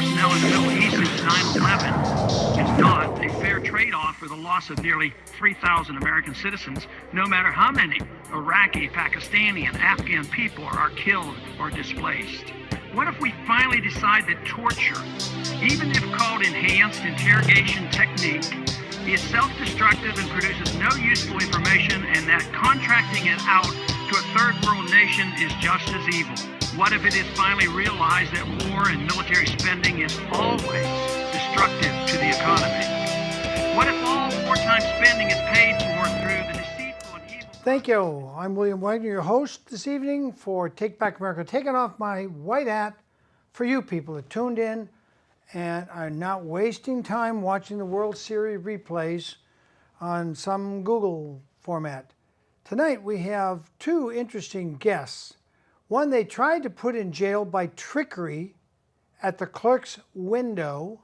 personnel in the Middle East since 9/11 is not a fair trade-off for the loss of nearly 3,000 American citizens, no matter how many Iraqi, Pakistani, and Afghan people are killed or displaced. What if we finally decide that torture, even if called enhanced interrogation technique, is self-destructive and produces no useful information, and that contracting it out to a third world nation is just as evil? What if it is finally realized that war and military spending is always destructive to the economy? What if all wartime spending is paid for through the deceitful and evil... Thank you. I'm William Wagener, your host this evening for Take Back America, taking off my white hat for you people that tuned in and are not wasting time watching the World Series replays on some Google format. Tonight we have two interesting guests. One they tried to put in jail by trickery at the clerk's window.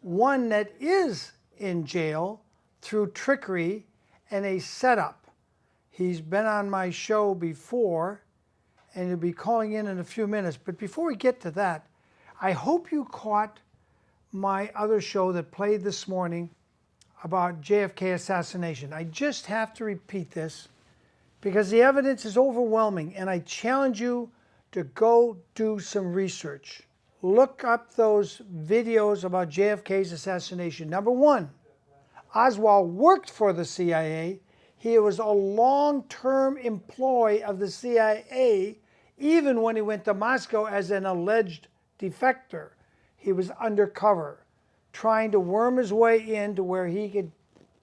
One that is in jail through trickery and a setup. He's been on my show before and he'll be calling in a few minutes. But before we get to that, I hope you caught my other show that played this morning about JFK assassination. I just have to repeat this because the evidence is overwhelming, and I challenge you to go do some research. Look up those videos about JFK's assassination. Number one, Oswald worked for the CIA. He was a long-term employee of the CIA, even when he went to Moscow as an alleged defector. He was undercover, trying to worm his way into where he could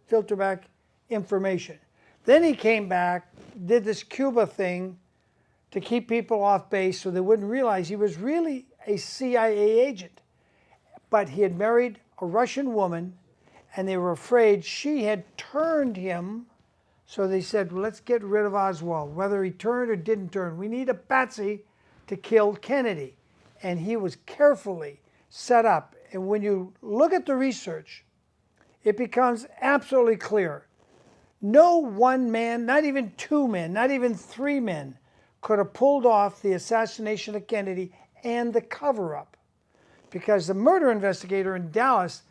filter back information. Then he came back, did this Cuba thing to keep people off base so they wouldn't realize he was really a CIA agent. But he had married a Russian woman, and they were afraid she had turned him. So they said, well, let's get rid of Oswald, whether he turned or didn't turn. We need a patsy to kill Kennedy. And he was carefully set up. And when you look at the research, it becomes absolutely clear. No one man, not even two men, not even three men, could have pulled off the assassination of Kennedy and the cover-up. Because the murder investigator in Dallas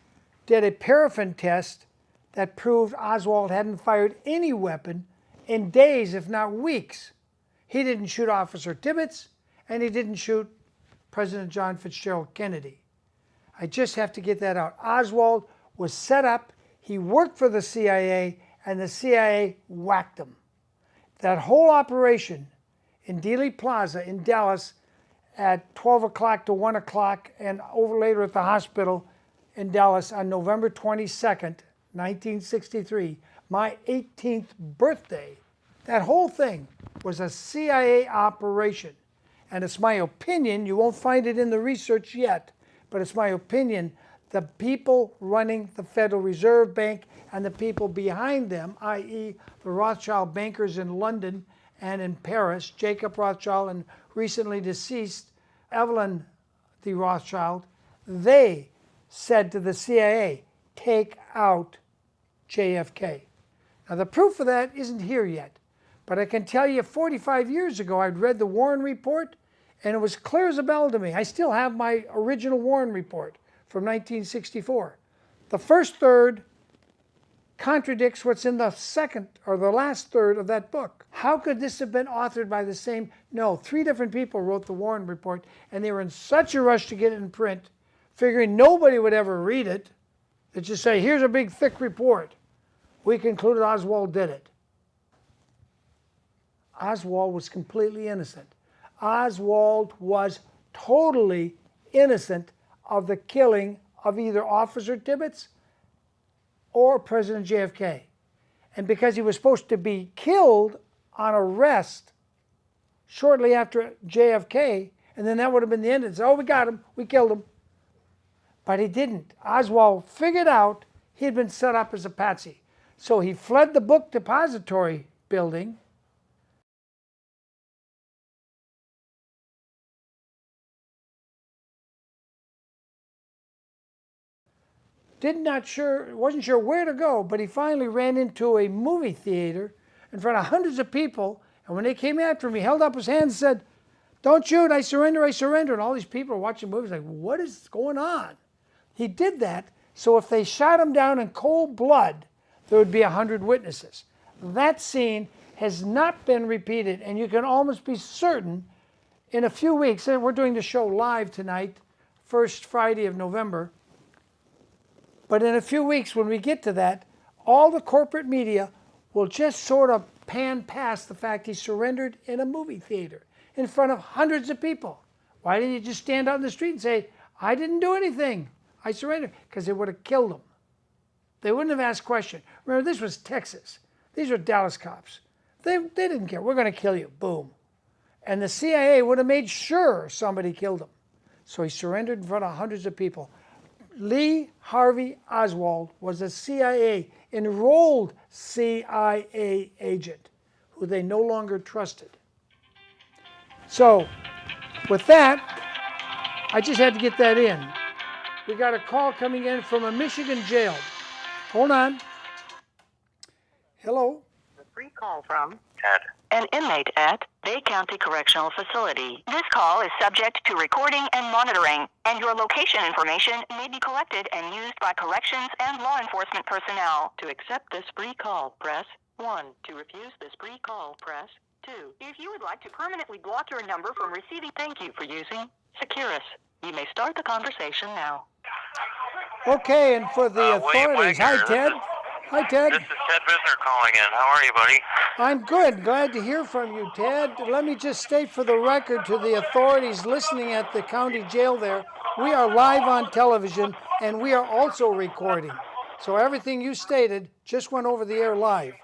did a paraffin test that proved Oswald hadn't fired any weapon in days, if not weeks. He didn't shoot Officer Tibbets, and he didn't shoot President John Fitzgerald Kennedy. I just have to get that out. Oswald was set up, he worked for the CIA, and the CIA whacked him. That whole operation in Dealey Plaza in Dallas at 12 o'clock to 1 o'clock and over later at the hospital in Dallas on November 22nd, 1963, my 18th birthday, that whole thing was a CIA operation. And it's my opinion, you won't find it in the research yet, but it's my opinion, the people running the Federal Reserve Bank and the people behind them, i.e. the Rothschild bankers in London and in Paris, Jacob Rothschild and recently deceased Evelyn de Rothschild, they said to the CIA, take out JFK. Now the proof of that isn't here yet. But I can tell you 45 years ago, I'd read the Warren Report, and it was clear as a bell to me. I still have my original Warren Report from 1964. The first third contradicts what's in the second or the last third of that book. How could this have been authored by the same? No, three different people wrote the Warren Report, and they were in such a rush to get it in print, figuring nobody would ever read it, that just say, here's a big thick report. We concluded Oswald did it. Oswald was completely innocent. Oswald was totally innocent of the killing of either Officer Tibbets or President JFK. And because he was supposed to be killed on arrest shortly after JFK, and then that would have been the end. It's, oh, we got him, we killed him. But he didn't. Oswald figured out he had been set up as a patsy. So he fled the book depository building, wasn't sure where to go, but he finally ran into a movie theater in front of hundreds of people, and when they came after him, he held up his hand and said, Don't shoot, I surrender, I surrender. And all these people are watching movies like, what is going on? He did that so if they shot him down in cold blood, there would be 100 witnesses. That scene has not been repeated, and you can almost be certain in a few weeks, and we're doing the show live tonight, first Friday of November, but in a few weeks when we get to that, all the corporate media will just sort of pan past the fact he surrendered in a movie theater in front of hundreds of people. Why didn't you just stand out in the street and say, I didn't do anything, I surrendered? Because they would have killed him. They wouldn't have asked questions. Remember, this was Texas. These were Dallas cops. They didn't care. We're going to kill you. Boom. And the CIA would have made sure somebody killed him. So he surrendered in front of hundreds of people. Lee Harvey Oswald was a CIA, enrolled CIA agent who they no longer trusted. So, with that, I just had to get that in. We got a call coming in from a Michigan jail. Hold on. Hello. A free call from an inmate at Bay County Correctional Facility. This call is subject to recording and monitoring, and your location information may be collected and used by corrections and law enforcement personnel. To accept this free call, press 1. To refuse this free call, press 2. If you would like to permanently block your number from receiving, thank you for using Securus. You may start the conversation now. Okay, and for the authorities. Hi, Ted. Hi, Ted. This is Ted Visner calling in. How are you, buddy? I'm good. Glad to hear from you, Ted. Let me just state for the record to the authorities listening at the county jail there, we are live on television and we are also recording. So everything you stated just went over the air live.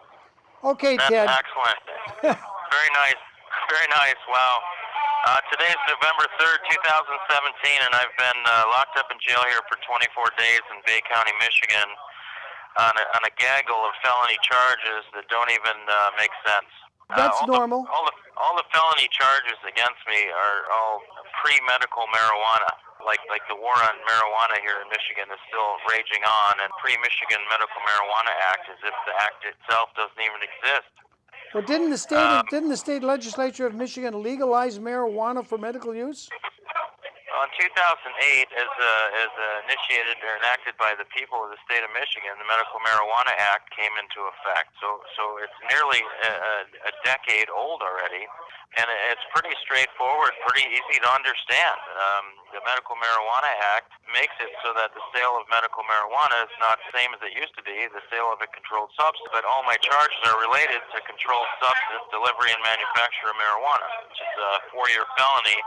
Okay, That's Ted. excellent. Very nice. Very nice. Wow. Today's November 3rd, 2017, and I've been locked up in jail here for 24 days in Bay County, Michigan, on a gaggle of felony charges that don't even make sense. That's normal. All the felony charges against me are all pre-medical marijuana. Like the war on marijuana here in Michigan is still raging on, and pre-Michigan Medical Marijuana Act, as if the act itself doesn't even exist. Well, didn't the state legislature of Michigan legalize marijuana for medical use? In 2008, as initiated or enacted by the people of the state of Michigan, the Medical Marijuana Act came into effect. So it's nearly a decade old already, and it's pretty straightforward, pretty easy to understand. The Medical Marijuana Act makes it so that the sale of medical marijuana is not the same as it used to be, the sale of a controlled substance. But all my charges are related to controlled substance delivery and manufacture of marijuana, which is a 4-year felony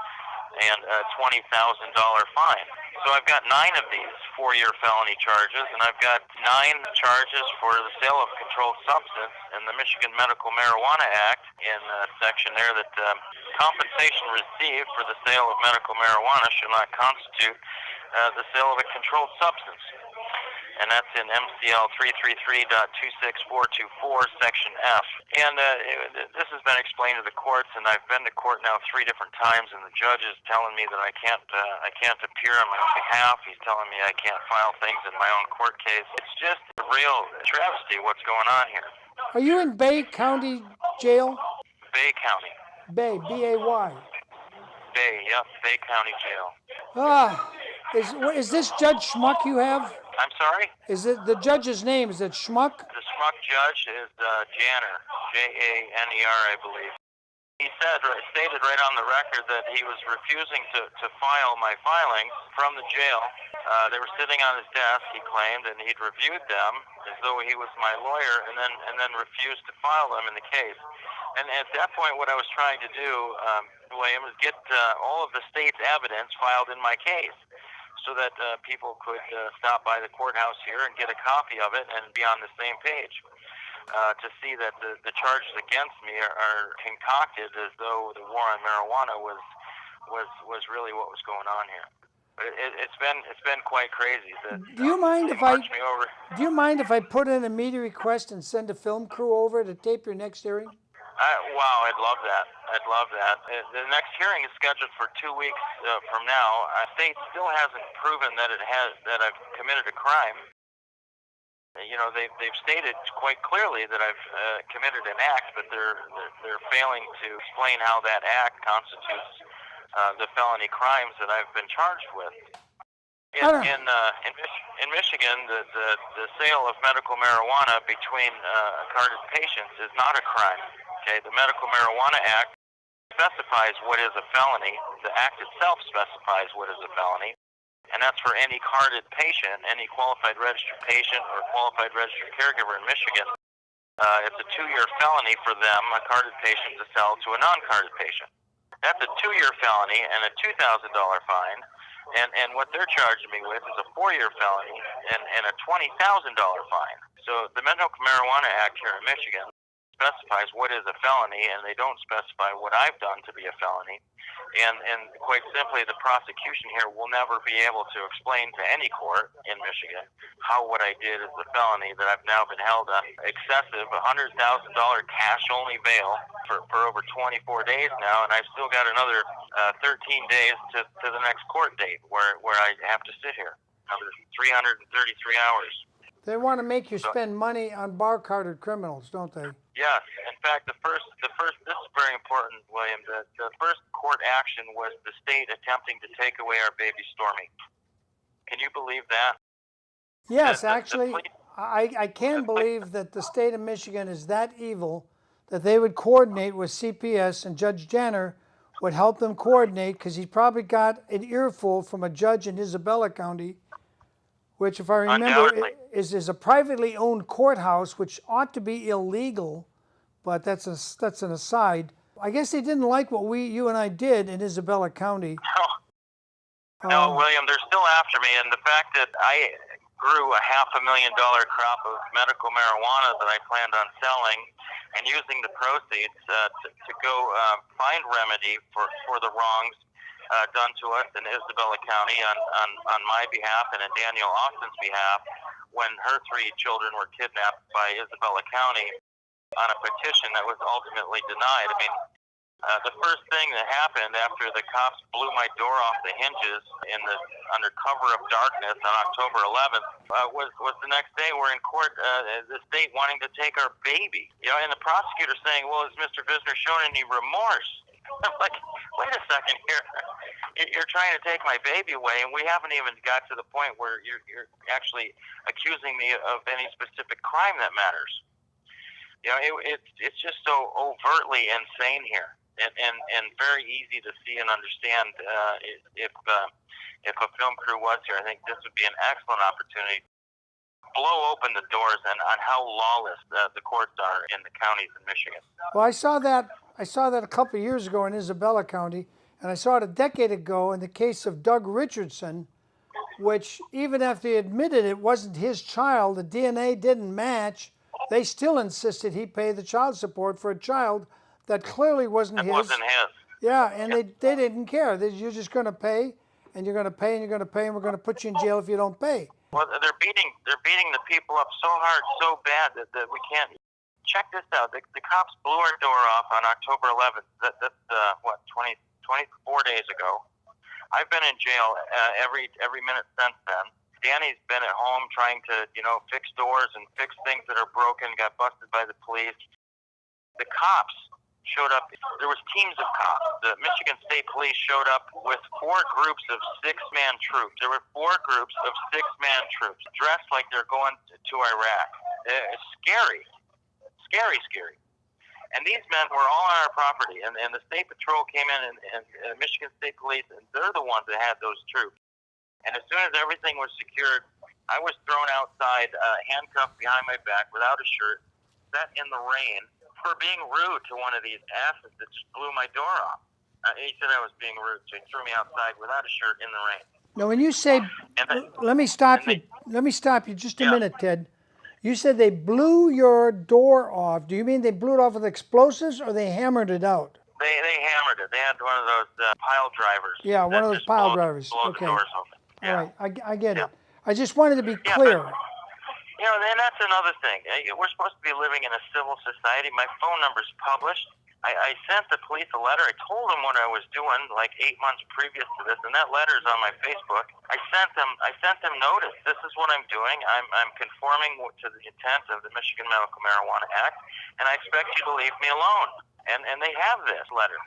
and a $20,000 fine. So I've got 9 of these 4-year felony charges, and I've got 9 charges for the sale of controlled substance. And the Michigan Medical Marijuana Act, in a section there that compensation received for the sale of medical marijuana shall not constitute the sale of a controlled substance. And that's in MCL 333.26424, Section F. And this has been explained to the courts, and I've been to court now 3 different times, and the judge is telling me that I can't appear on my own behalf. He's telling me I can't file things in my own court case. It's just a real travesty what's going on here. Are you in Bay County Jail? Bay County. Bay, B-A-Y. Bay, yep, Bay County Jail. Is this Judge Schmuck you have? I'm sorry? Is it the judge's name? Is it Schmuck? The Schmuck judge is Janner, J-A-N-E-R, I believe. He stated right on the record that he was refusing to file my filings from the jail. They were sitting on his desk, he claimed, and he'd reviewed them as though he was my lawyer, and then refused to file them in the case. And at that point, what I was trying to do, William, is get all of the state's evidence filed in my case, so that people could stop by the courthouse here and get a copy of it and be on the same page. To see that the charges against me are concocted as though the war on marijuana was really what was going on here. But it's been quite crazy. Do you mind if I put in a media request and send a film crew over to tape your next hearing? Wow, I'd love that. The next hearing is scheduled for 2 weeks from now. The state still hasn't proven that I've committed a crime. You know, they've stated quite clearly that I've committed an act, but they're failing to explain how that act constitutes the felony crimes that I've been charged with. In Michigan, the sale of medical marijuana between carded patients is not a crime. Okay, the Medical Marijuana Act specifies what is a felony. The act itself specifies what is a felony, and that's for any carded patient, any qualified registered patient or qualified registered caregiver in Michigan. It's a 2-year felony for them, a carded patient, to sell to a non-carded patient. That's a 2-year felony and a $2,000 fine. And what they're charging me with is a 4-year felony and a $20,000 fine. So the Medical Marijuana Act here in Michigan specifies what is a felony, and they don't specify what I've done to be a felony. And quite simply, the prosecution here will never be able to explain to any court in Michigan how what I did is a felony that I've now been held on excessive $100,000 cash-only bail for over 24 days now, and I've still got another 13 days to the next court date where I have to sit here. Another 333 hours. They want to make you spend money on bar-carded criminals, don't they? Yes. In fact, the first. This is very important, William. The first court action was the state attempting to take away our baby Stormy. Can you believe that? Yes, actually, I can believe that the state of Michigan is that evil that they would coordinate with CPS, and Judge Wagener would help them coordinate because he probably got an earful from a judge in Isabella County, which, if I remember, is a privately owned courthouse, which ought to be illegal, but that's an aside. I guess they didn't like what you and I did in Isabella County. No, William, they're still after me, and the fact that I grew a $500,000 crop of medical marijuana that I planned on selling and using the proceeds to go find remedy for the wrongs done to us in Isabella County on my behalf and in Danielle Austin's behalf when her 3 children were kidnapped by Isabella County on a petition that was ultimately denied. I mean, the first thing that happened after the cops blew my door off the hinges under cover of darkness on October 11th was the next day we're in court, the state wanting to take our baby. And the prosecutor saying, well, has Mr. Wagener shown any remorse? I'm like, wait a second here. You're trying to take my baby away, and we haven't even got to the point where you're actually accusing me of any specific crime that matters. It's just so overtly insane here, and very easy to see and understand. If a film crew was here, I think this would be an excellent opportunity to blow open the doors on how lawless the courts are in the counties in Michigan. Well, I saw that a couple of years ago in Isabella County, and I saw it a decade ago in the case of Doug Richardson, which even after he admitted it wasn't his child, the DNA didn't match, they still insisted he pay the child support for a child that clearly wasn't his. Wasn't his. Yeah, and they didn't care. You're just going to pay, and you're going to pay, and you're going to pay, and we're going to put you in jail if you don't pay. Well, they're beating the people up so hard, so bad that we can't. Check this out. The cops blew our door off on October 11th. That's 24 days ago. I've been in jail every minute since then. Danny's been at home trying to, fix doors and fix things that are broken, got busted by the police. The cops showed up. There was teams of cops. The Michigan State Police showed up with 4 groups of 6-man troops. There were 4 groups of 6-man troops dressed like they're going to Iraq. It's scary. Scary. And these men were all on our property, and the State Patrol came in and Michigan State Police, and they're the ones that had those troops. And as soon as everything was secured, I was thrown outside, handcuffed behind my back without a shirt, sat in the rain for being rude to one of these asses that just blew my door off. He said I was being rude, so he threw me outside without a shirt in the rain. Now, when you say, let me stop you just a minute, Ted. You said they blew your door off. Do you mean they blew it off with explosives, or they hammered it out? They hammered it. They had one of those pile drivers. Yeah, one of those pile drivers. Blow Okay. the doors open. Yeah. All right, I get it. I just wanted to be clear. But, and that's another thing. We're supposed to be living in a civil society. My phone number's published. I sent the police a letter. I told them what I was doing like 8 months previous to this, and that letter's on my Facebook. I sent them notice. This is what I'm doing. I'm conforming to the intent of the Michigan Medical Marijuana Act, and I expect you to leave me alone. And they have this letter.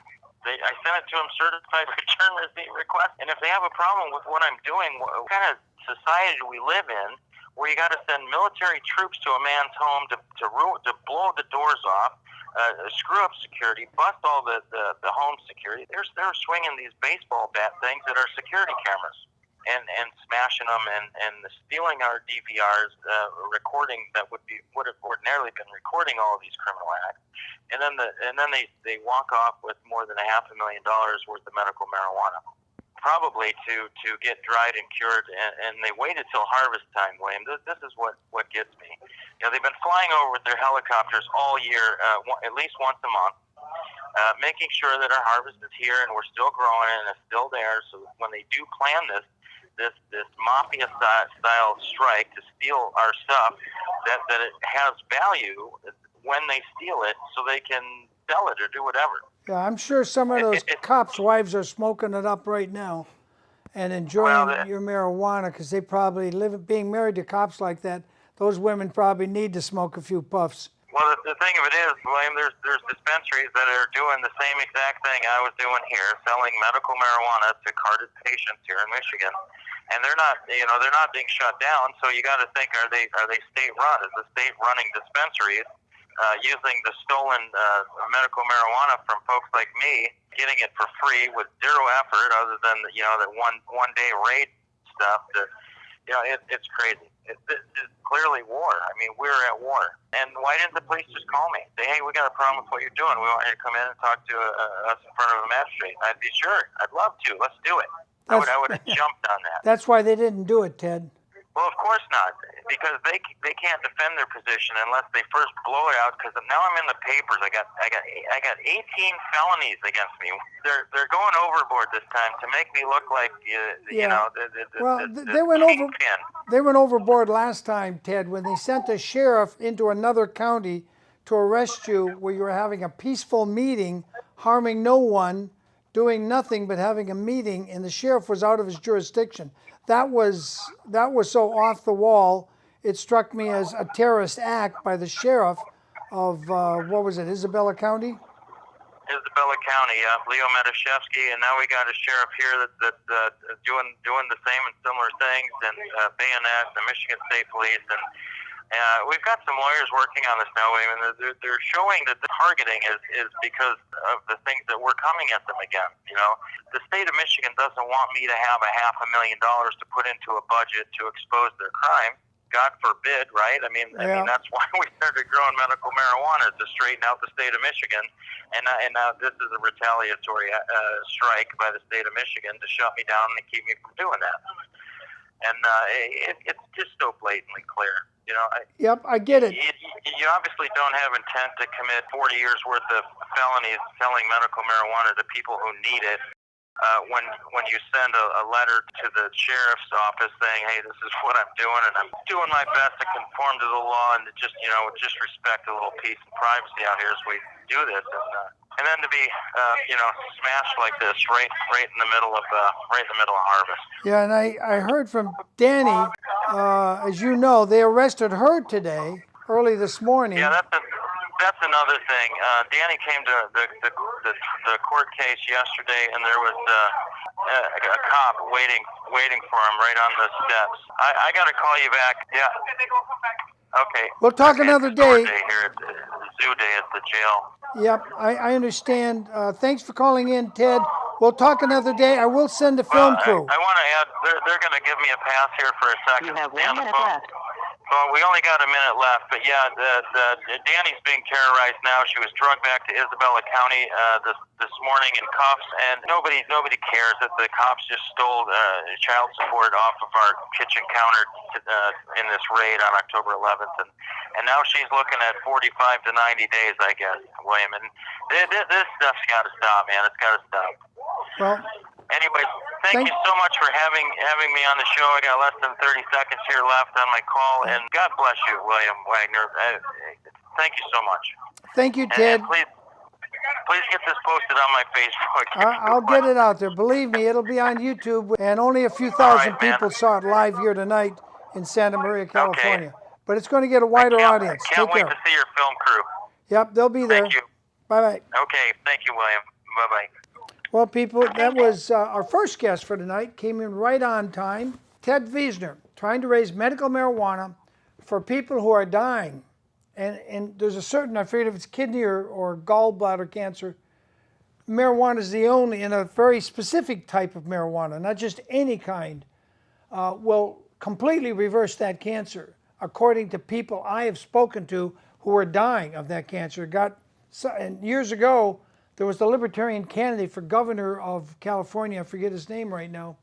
I send it to them certified return receipt request. And if they have a problem with what I'm doing, what kind of society do we live in where you got to send military troops to a man's home to blow the doors off, screw up security, bust all the home security? They're swinging these baseball bat things that are security cameras and smashing them and stealing our DVRs, recording that would have ordinarily been recording all of these criminal acts, and then they walk off with more than $500,000 worth of medical marijuana, probably to get dried and cured, and they waited till harvest time, William. This is what gets me. They've been flying over with their helicopters all year, at least once a month, making sure that our harvest is here and we're still growing and it's still there. So when they do plan this mafia style strike to steal our stuff, that it has value when they steal it, so they can sell it or do whatever. Yeah, I'm sure some of those cops' wives are smoking it up right now and enjoying your marijuana, because they probably being married to cops like that. Those women probably need to smoke a few puffs. Well, the thing of it is, William, there's dispensaries that are doing the same exact thing I was doing here, selling medical marijuana to carded patients here in Michigan, and they're not being shut down. So you got to think, are they state run? Is the state running dispensaries using the stolen medical marijuana from folks like me, getting it for free with zero effort, other than the one day raid stuff? It's crazy. It's clearly war. I mean, we're at war. And why didn't the police just call me? Say, hey, we got a problem with what you're doing. We want you to come in and talk to us in front of a magistrate. I'd be sure. I'd love to. Let's do it. I would have jumped on that. That's why they didn't do it, Ted. Well, of course not, because they can't defend their position unless they first blow it out. Because now I'm in the papers. I got 18 felonies against me. They're going overboard this time to make me look like They went overboard last time, Ted, when they sent a sheriff into another county to arrest you, where you were having a peaceful meeting, harming no one, doing nothing but having a meeting, and the sheriff was out of his jurisdiction. That was so off the wall. It struck me as a terrorist act by the sheriff of Isabella County? Isabella County, Leo Medashevsky, and now we got a sheriff here that's doing the same and similar things, and bayonet, the Michigan State Police, and we've got some lawyers working on this now, and they're showing that the targeting is because of the things that we're coming at them again. The state of Michigan doesn't want me to have $500,000 to put into a budget to expose their crime. God forbid, right? I mean, that's why we started growing medical marijuana, to straighten out the state of Michigan. And now this is a retaliatory strike by the state of Michigan to shut me down and keep me from doing that. And it's just so blatantly clear. Yep, I get it. You obviously don't have intent to commit 40 years worth of felonies selling medical marijuana to people who need it. When you send a letter to the sheriff's office saying, hey, this is what I'm doing, and I'm doing my best to conform to the law and to just respect a little peace and privacy out here as we do this, and then to be smashed like this right in the middle of harvest. Yeah, and I heard from Danny, as you know, they arrested her today, early this morning. Yeah, that's another thing. Danny came to the court case yesterday, and there was a cop waiting for him right on the steps. I got to call you back. Yeah. Okay. We'll talk another day. Here at the zoo day at the jail. Yep, I understand. Thanks for calling in, Ted. We'll talk another day. I will send a film crew. I want to add, they're going to give me a pass here for a second. You have 1 minute left. Well, we only got a minute left, but yeah, Danny's being terrorized now. She was drugged back to Isabella County this morning in cuffs, and nobody cares that the cops just stole child support off of our kitchen counter in this raid on October 11th, and now she's looking at 45 to 90 days, I guess, William. And this stuff's got to stop, man. It's got to stop. Well. Anyway, thank you so much for having me on the show. I got less than 30 seconds here left on my call, and God bless you, William Wagener. Thank you so much. Thank you, Ted. And please get this posted on my Facebook. I'll get it out there. Believe me, it'll be on YouTube, and only a few thousand people saw it live here tonight in Santa Maria, California. Okay. But it's going to get a wider audience. Can't wait to see your film crew. Yep, they'll be there. Thank you. Bye-bye. Okay, thank you, William. Bye-bye. Well, people, that was our first guest for tonight. Came in right on time. Ted Wiesner, trying to raise medical marijuana for people who are dying. And there's a certain, I forget if it's kidney or gallbladder cancer. Marijuana is the only, and a very specific type of marijuana, not just any kind, will completely reverse that cancer, according to people I have spoken to who are dying of that cancer. And years ago, there was the Libertarian candidate for governor of California. I forget his name right now.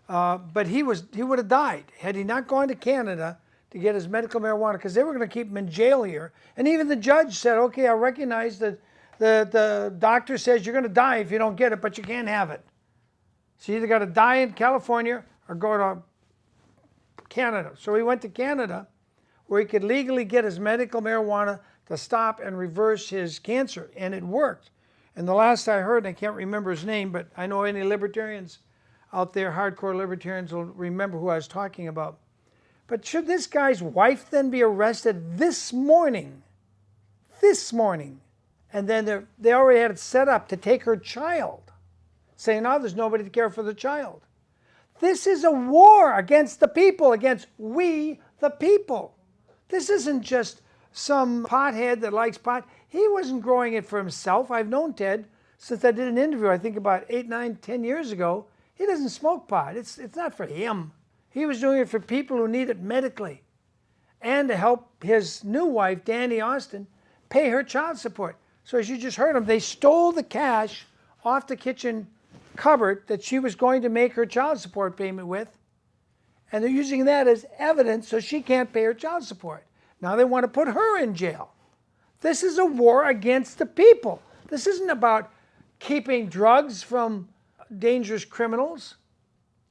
But he would have died had he not gone to Canada to get his medical marijuana, because they were going to keep him in jail here. And even the judge said, okay, I recognize that the doctor says you're going to die if you don't get it, but you can't have it. So you either got to die in California or go to Canada. So he went to Canada, where he could legally get his medical marijuana to stop and reverse his cancer, and it worked. And the last I heard, I can't remember his name, but I know any libertarians out there, hardcore libertarians, will remember who I was talking about. But should this guy's wife then be arrested this morning? This morning. And then they already had it set up to take her child, saying now there's nobody to care for the child. This is a war against the people, against we the people. This isn't just some pothead that likes pot. He wasn't growing it for himself. I've known Ted since I did an interview, I think about 8, 9, 10 years ago. He doesn't smoke pot. It's not for him. He was doing it for people who need it medically, and to help his new wife, Danny Austin, pay her child support. So as you just heard him, they stole the cash off the kitchen cupboard that she was going to make her child support payment with, and they're using that as evidence so she can't pay her child support. Now they want to put her in jail. This is a war against the people. This isn't about keeping drugs from dangerous criminals.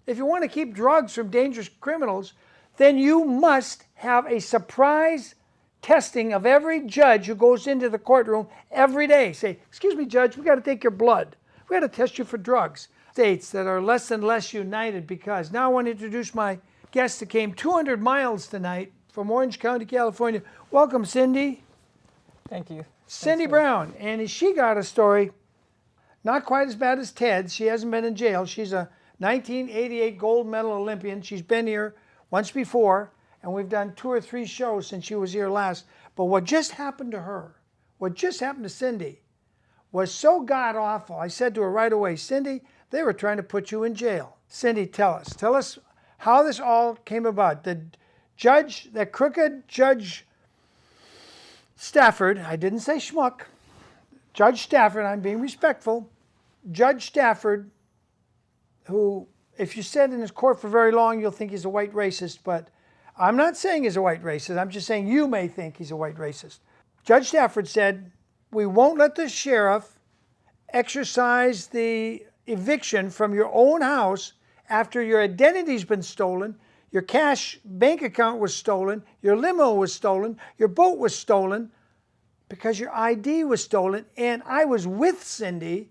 If you want to keep drugs from dangerous criminals, then you must have a surprise testing of every judge who goes into the courtroom every day. Say, excuse me, judge, we got to take your blood. We got to test you for drugs. States that are less and less united, because now I want to introduce my guest that came 200 miles tonight from Orange County, California. Welcome, Cindy. Thank you. Cindy Brown. And she got a story not quite as bad as Ted's. She hasn't been in jail. She's a 1988 gold medal Olympian. She's been here once before, and we've done 2 or 3 shows since she was here last. But what just happened to her, what just happened to Cindy, was so god-awful. I said to her right away, Cindy, they were trying to put you in jail. Cindy, tell us how this all came about. The judge, that crooked Judge Stafford, I didn't say schmuck, Judge Stafford, I'm being respectful, Judge Stafford, who, if you sit in his court for very long, you'll think he's a white racist, but I'm not saying he's a white racist. I'm just saying you may think he's a white racist. Judge Stafford said, we won't let the sheriff exercise the eviction from your own house after your identity's been stolen, your cash bank account was stolen, your limo was stolen, your boat was stolen, because your ID was stolen. And I was with Cindy.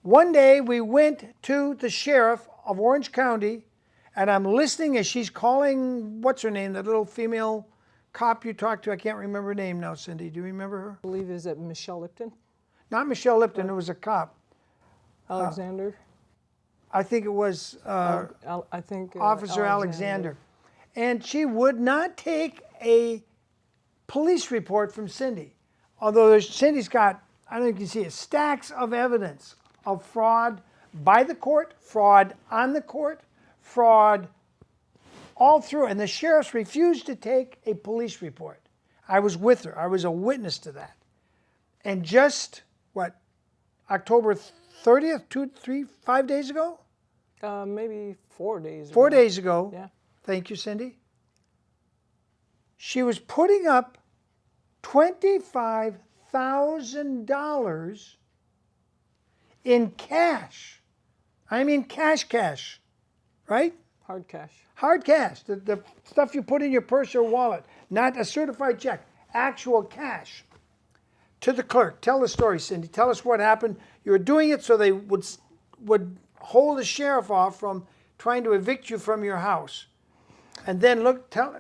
One day we went to the sheriff of Orange County, and I'm listening as she's calling, what's her name, that little female cop you talked to. I can't remember her name now, Cindy. Do you remember her? I believe, is it Michelle Lipton? Not Michelle Lipton, it was a cop. Alexander? I think it was I think Officer Alexander. And she would not take a police report from Cindy. Although Cindy's got, I don't know if you can see it, stacks of evidence of fraud by the court, fraud on the court, fraud all through. And the sheriffs refused to take a police report. I was with her. I was a witness to that. And just, October 30th, 2, 3, 5 days ago? Maybe 4 days ago. 4 days ago. Yeah. Thank you, Cindy. She was putting up $25,000 in cash. I mean cash, right? Hard cash. Hard cash, the stuff you put in your purse or wallet, not a certified check, actual cash. To the clerk. Tell the story, Cindy. Tell us what happened. You were doing it so they would hold the sheriff off from trying to evict you from your house. And then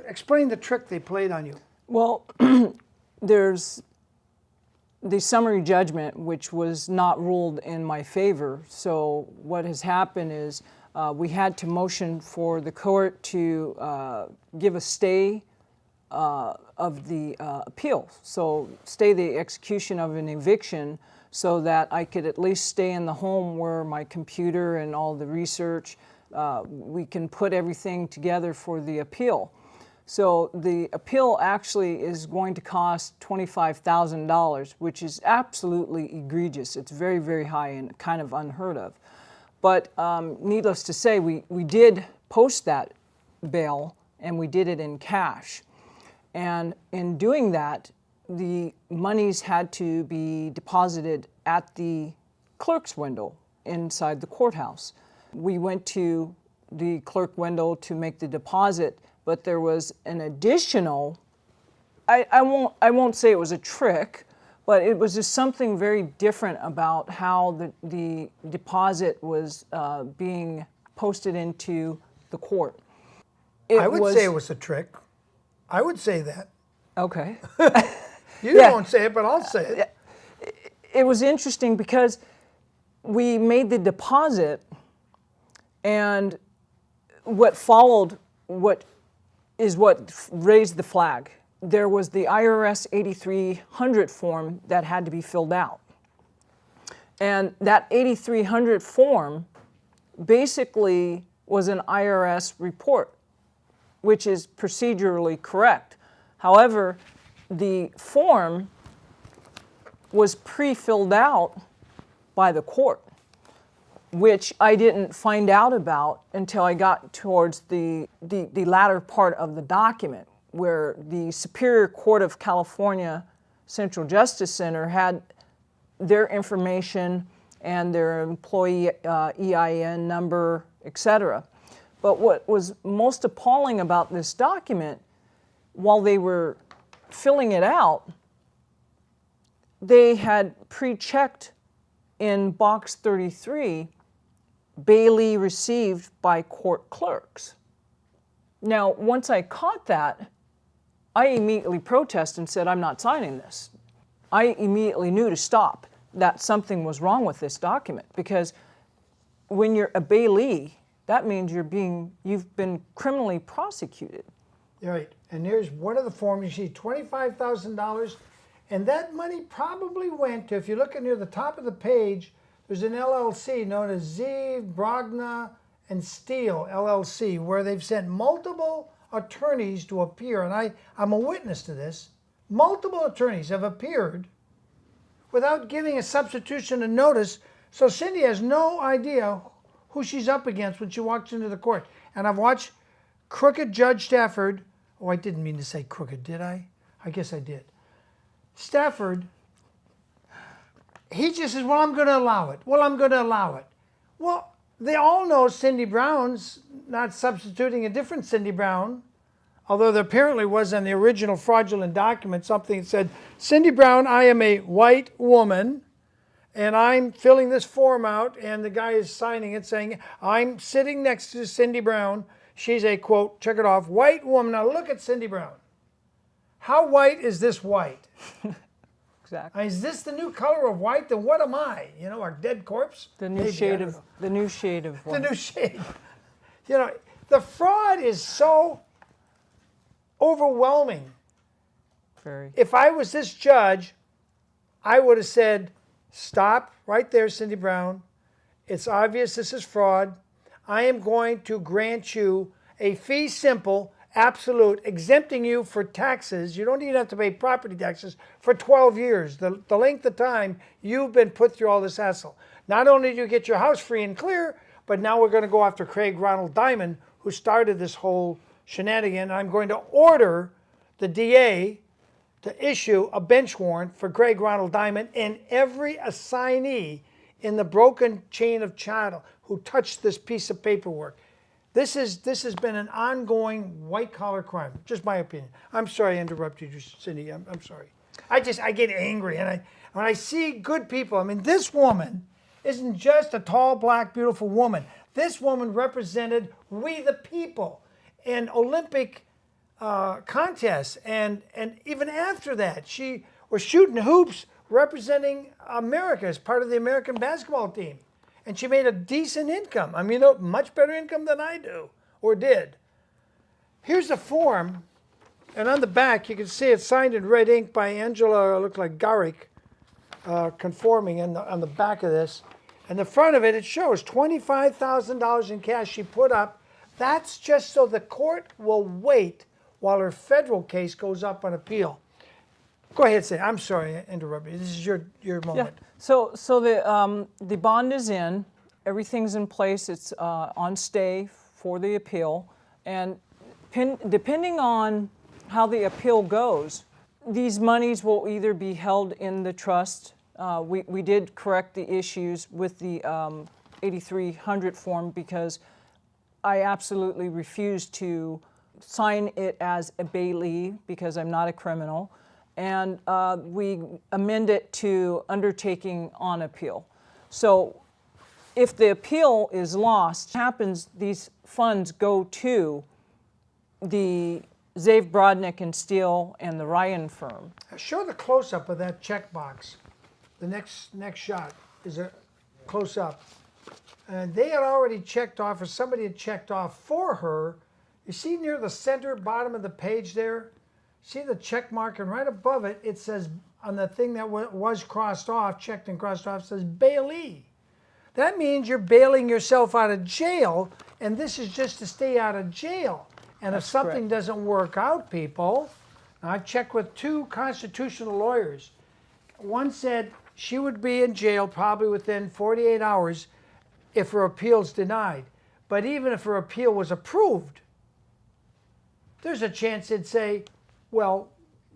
explain the trick they played on you. Well, there's the summary judgment, which was not ruled in my favor. So what has happened is we had to motion for the court to give a stay of the appeal. So stay the execution of an eviction so that I could at least stay in the home where my computer and all the research, we can put everything together for the appeal. So the appeal actually is going to cost $25,000, which is absolutely egregious. It's very, very high and kind of unheard of. But needless to say, we did post that bail, and we did it in cash. And in doing that, the monies had to be deposited at the clerk's window inside the courthouse. We went to the clerk window to make the deposit, but there was an additional, I won't say it was a trick, but it was just something very different about how the deposit was being posted into the court. I would say it was a trick. I would say that. Okay. You won't say it, but I'll say it. It was interesting because we made the deposit, and what followed, what raised the flag. There was the IRS 8300 form that had to be filled out. And that 8300 form basically was an IRS report, which is procedurally correct. However, the form was pre-filled out by the court, which I didn't find out about until I got towards the latter part of the document, where the Superior Court of California Central Justice Center had their information and their employee EIN number, etc. But what was most appalling about this document, while they were filling it out, they had pre-checked in box 33, Bailey received by court clerks. Now, once I caught that, I immediately protested and said, I'm not signing this. I immediately knew to stop that something was wrong with this document, because when you're a bailee, that means you've been criminally prosecuted. Right, and here's one of the forms. You see $25,000, and that money probably went to, if you look near the top of the page, there's an LLC known as Zeev, Brogna, and Steele LLC, where they've sent multiple attorneys to appear, and I'm a witness to this. Multiple attorneys have appeared without giving a substitution of notice, so Cindy has no idea who she's up against when she walks into the court. And I've watched crooked Judge Stafford. Oh, I didn't mean to say crooked, did I? I guess I did. Stafford, he just says, well, I'm going to allow it. Well, I'm going to allow it. Well, they all know Cindy Brown's not substituting a different Cindy Brown, although there apparently was on the original fraudulent document something that said, Cindy Brown, I am a white woman, and I'm filling this form out, and the guy is signing it saying, I'm sitting next to Cindy Brown. She's a, quote, check it off, white woman. Now look at Cindy Brown. How white is this white? Exactly. Is this the new color of white? Then what am I? You know, our dead corpse? The new shade of white. The new shade. You know, the fraud is so overwhelming. Very. If I was this judge, I would have said, stop right there, Cindy Brown. It's obvious this is fraud. I am going to grant you a fee simple, absolute, exempting you for taxes. You don't even have to pay property taxes for 12 years, the length of time you've been put through all this hassle. Not only do you get your house free and clear, but now we're going to go after Craig Ronald Diamond, who started this whole shenanigan. I'm going to order the DA to issue a bench warrant for Craig Ronald Diamond and every assignee in the broken chain of chattel who touched this piece of paperwork. This has been an ongoing white-collar crime, just my opinion. I'm sorry I interrupted you, Cindy. I'm sorry. I get angry, and when I see good people, I mean, this woman isn't just a tall, black, beautiful woman. This woman represented we the people in Olympic contests, and even after that, she was shooting hoops representing America as part of the American basketball team. And she made a decent income. I mean, much better income than I do or did. Here's the form. And on the back, you can see it's signed in red ink by Angela, looked like Garrick, conforming on the back of this. And the front of it, it shows $25,000 in cash she put up. That's just so the court will wait while her federal case goes up on appeal. Go ahead, say. I'm sorry I interrupted you. This is your moment. Yeah. So the bond is in, everything's in place. It's on stay for the appeal, and depending on how the appeal goes, these monies will either be held in the trust. We did correct the issues with the 8300 form because I absolutely refused to sign it as a bailee because I'm not a criminal. And we amend it to undertaking on appeal. So if the appeal is lost, happens, these funds go to the Zave Brodnick and Steele and the Ryan firm. Show the close-up of that checkbox. The next shot is a close-up. And they had already checked off, or somebody had checked off for her. You see near the center bottom of the page there? See the check mark, and right above it, it says, on the thing that was crossed off, checked and crossed off, says bailee. That means you're bailing yourself out of jail, and this is just to stay out of jail. And if something doesn't work out, people, I've checked with 2 constitutional lawyers. One said she would be in jail probably within 48 hours if her appeal's denied. But even if her appeal was approved, there's a chance they'd say, well,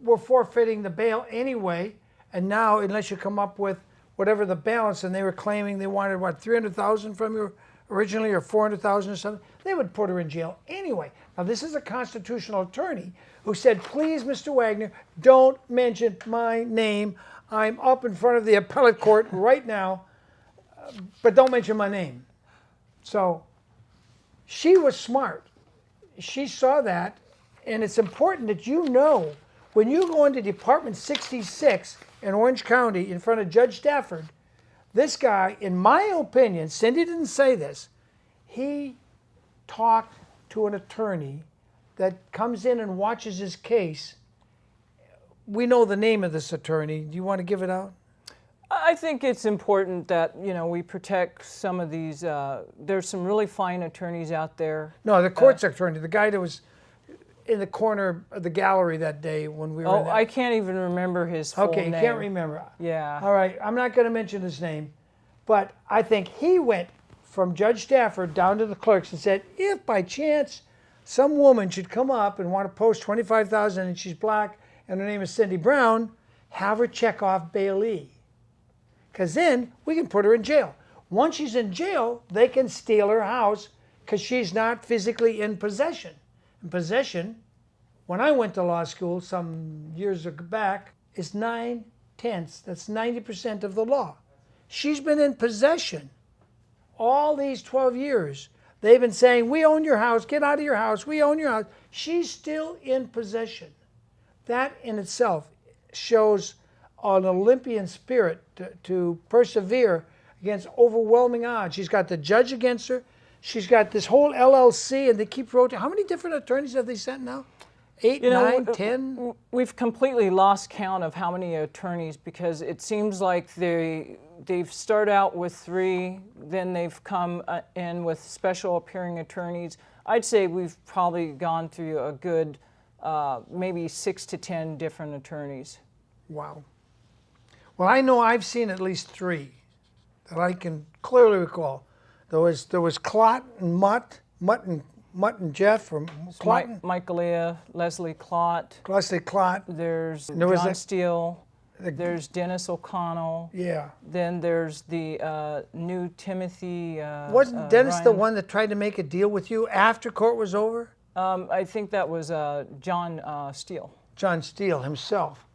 we're forfeiting the bail anyway, and now unless you come up with whatever the balance, and they were claiming they wanted, what, $300,000 from you originally, or $400,000 or something, they would put her in jail anyway. Now, this is a constitutional attorney who said, please, Mr. Wagener, don't mention my name. I'm up in front of the appellate court right now, but don't mention my name. So she was smart. She saw that. And it's important that you know, when you go into Department 66 in Orange County in front of Judge Stafford, this guy, in my opinion, Cindy didn't say this, he talked to an attorney that comes in and watches his case. We know the name of this attorney. Do you want to give it out? I think it's important that, we protect some of these. There's some really fine attorneys out there. No, the court's attorney, the guy that was in the corner of the gallery that day when we were in there. I can't even remember his full name. Okay, you can't remember. Yeah. All right, I'm not going to mention his name, but I think he went from Judge Stafford down to the clerks and said, if by chance some woman should come up and want to post $25,000 and she's black and her name is Cindy Brown, have her check off bailee. Because then we can put her in jail. Once she's in jail, they can steal her house because she's not physically in possession. In possession, when I went to law school some years back, is 9/10. That's 90% of the law. She's been in possession all these 12 years. They've been saying, we own your house, get out of your house, we own your house. She's still in possession. That in itself shows an Olympian spirit to persevere against overwhelming odds. She's got the judge against her. She's got this whole LLC, and they keep rotating. How many different attorneys have they sent now? 8, 9, 10? We've completely lost count of how many attorneys, because it seems like they've started out with 3, then they've come in with special appearing attorneys. I'd say we've probably gone through a good maybe 6 to 10 different attorneys. Wow. Well, I know I've seen at least 3 that I can clearly recall. There was Clot and Mutt and Jeff from Clot. Michael Leah, Leslie Clot. Leslie Clot. There's There was John a- Steele. There's Dennis O'Connell. Yeah. Then there's the new Timothy. Wasn't Dennis the Ryan. one that tried to make a deal with you after court was over? I think that was John Steele. John Steele himself.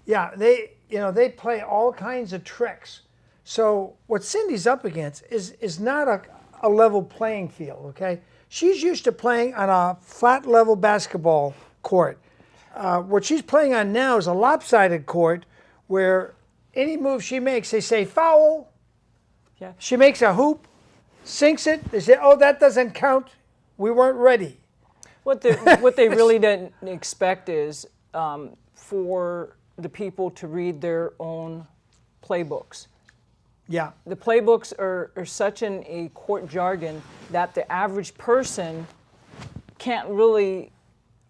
Yeah, they play all kinds of tricks. So what Cindy's up against is not a level playing field, okay? She's used to playing on a flat level basketball court. What she's playing on now is a lopsided court where any move she makes, they say foul. Yeah. She makes a hoop, sinks it. They say, oh, that doesn't count. We weren't ready. What they really didn't expect is for the people to read their own playbooks. Yeah. The playbooks are such in a court jargon that the average person can't really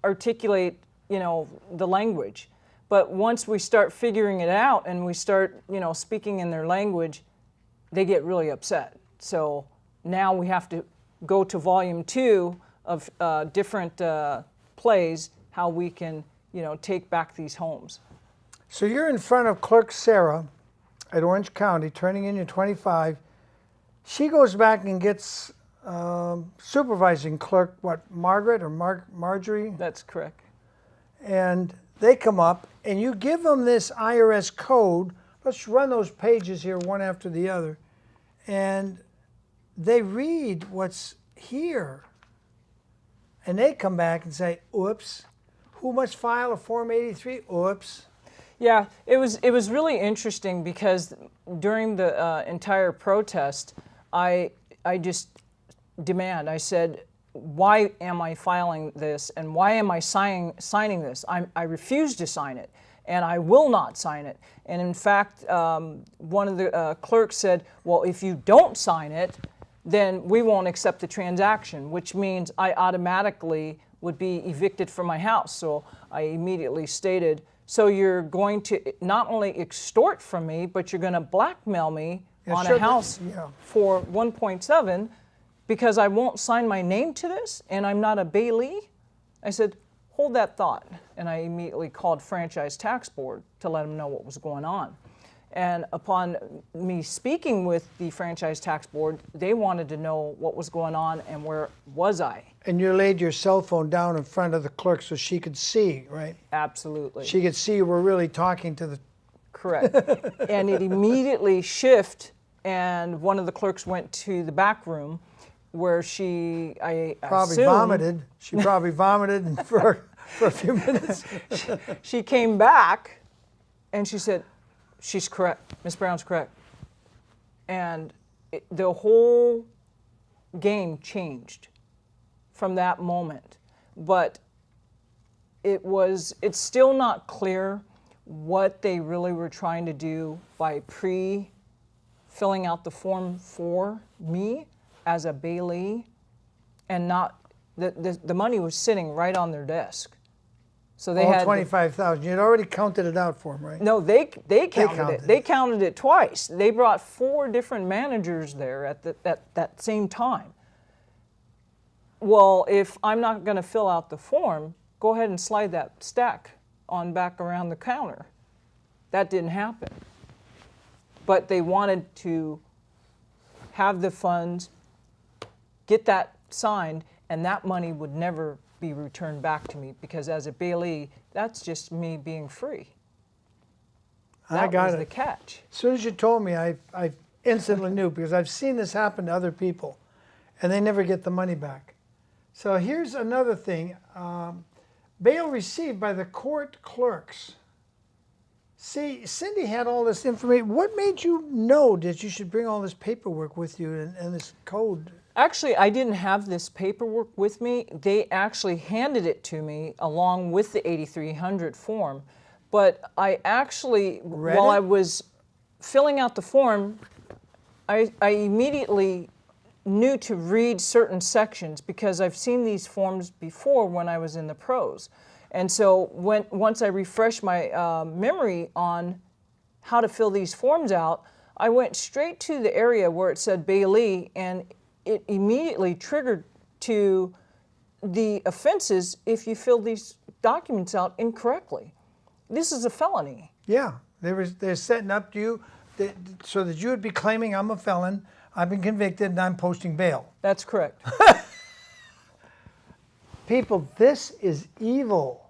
articulate, the language. But once we start figuring it out and we start, speaking in their language, they get really upset. So now we have to go to volume 2 of different plays, how we can, take back these homes. So you're in front of Clerk Sarah at Orange County, turning in your 25. She goes back and gets supervising clerk, Margaret or Marjorie? That's correct. And they come up and you give them this IRS code. Let's run those pages here one after the other. And they read what's here. And they come back and say, oops, who must file a Form 83? Oops. Yeah, it was really interesting because during the entire protest, I just I said, why am I filing this and why am I signing this? I refuse to sign it and I will not sign it. And in fact, one of the clerks said, well, if you don't sign it, then we won't accept the transaction, which means I automatically would be evicted from my house. So I immediately stated, so you're going to not only extort from me, but you're going to blackmail me on a house for 1.7 because I won't sign my name to this and I'm not a bailee. I said, hold that thought. And I immediately called Franchise Tax Board to let them know what was going on. And upon me speaking with the Franchise Tax Board, they wanted to know what was going on and where was I. And you laid your cell phone down in front of the clerk so she could see, right? Absolutely. She could see you were really talking to the... Correct. And it immediately shifted, and one of the clerks went to the back room where I probably assumed, vomited. She probably vomited for a few minutes. She came back and she said, she's correct. Miss Brown's correct. And the whole game changed from that moment. But it's still not clear what they really were trying to do by filling out the form for me as a bailee, and not the money was sitting right on their desk. So they had $25,000. You'd already counted it out for them, right? No, they counted it. They counted it twice. They brought 4 different managers there at that same time. Well, if I'm not going to fill out the form, go ahead and slide that stack on back around the counter. That didn't happen. But they wanted to have the funds, get that signed, and that money would never be returned back to me because as a bailee, that's just me being free. I got was it. the catch. As soon as you told me, I instantly knew because I've seen this happen to other people, and they never get the money back. So here's another thing. Bail received by the court clerks. See, Cindy had all this information. What made you know that you should bring all this paperwork with you and this code? Actually, I didn't have this paperwork with me. They actually handed it to me along with the 8300 form. But I actually, while I was filling out the form, I immediately knew to read certain sections because I've seen these forms before when I was in the pros. And so once I refreshed my memory on how to fill these forms out, I went straight to the area where it said bailee, and it immediately triggered to the offenses if you fill these documents out incorrectly. This is a felony. Yeah, they're setting up to you so that you would be claiming I'm a felon, I've been convicted, and I'm posting bail. That's correct. People, this is evil.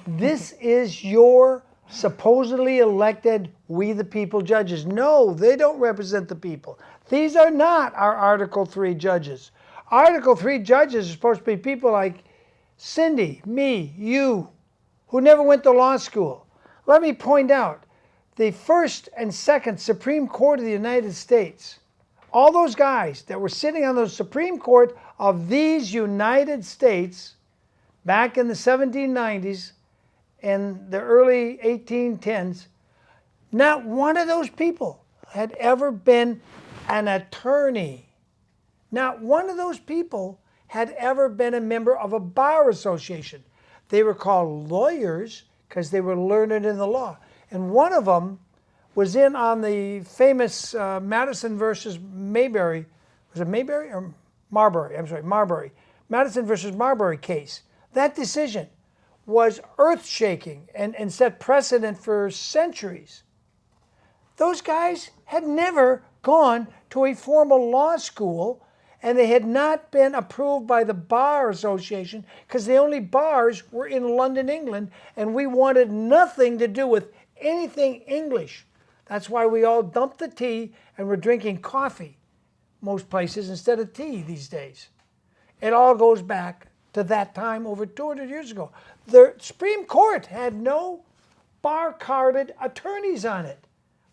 This is your supposedly elected we the people judges. No, they don't represent the people. These are not our Article 3 judges. Article 3 judges are supposed to be people like Cindy, me, you, who never went to law school. Let me point out, the first and second Supreme Court of the United States, all those guys that were sitting on the Supreme Court of these United States back in the 1790s and the early 1810s, not one of those people had ever been an attorney. Not one of those people had ever been a member of a bar association. They were called lawyers because they were learned in the law. And one of them was in on the famous Madison versus Mayberry. Was it Mayberry or Marbury? I'm sorry, Marbury. Madison versus Marbury case. That decision was earth-shaking and set precedent for centuries. Those guys had never gone to a formal law school, and they had not been approved by the Bar Association because the only bars were in London, England, and we wanted nothing to do with anything English. That's why we all dumped the tea and we're drinking coffee most places instead of tea these days. It all goes back to that time over 200 years ago. The Supreme Court had no bar-carded attorneys on it.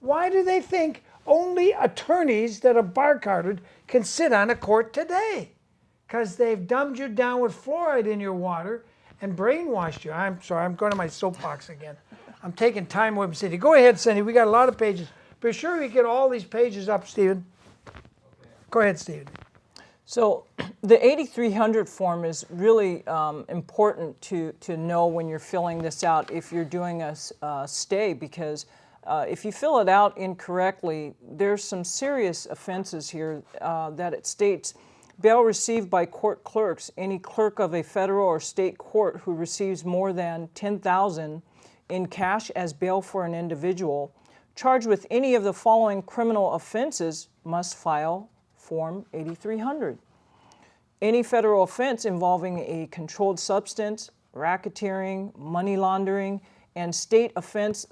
Why do they think only attorneys that are bar-carded can sit on a court today? Because they've dumbed you down with fluoride in your water and brainwashed you. I'm sorry, I'm going to my soapbox again. I'm taking time away from Cindy. Go ahead, Cindy. We got a lot of pages. Be sure we get all these pages up, Stephen. Go ahead, Stephen. So the 8300 form is really important to know when you're filling this out if you're doing a stay, because if you fill it out incorrectly, there's some serious offenses here that it states. Bail received by court clerks, any clerk of a federal or state court who receives more than $10,000 in cash as bail for an individual charged with any of the following criminal offenses must file Form 8300. Any federal offense involving a controlled substance, racketeering, money laundering, and state offense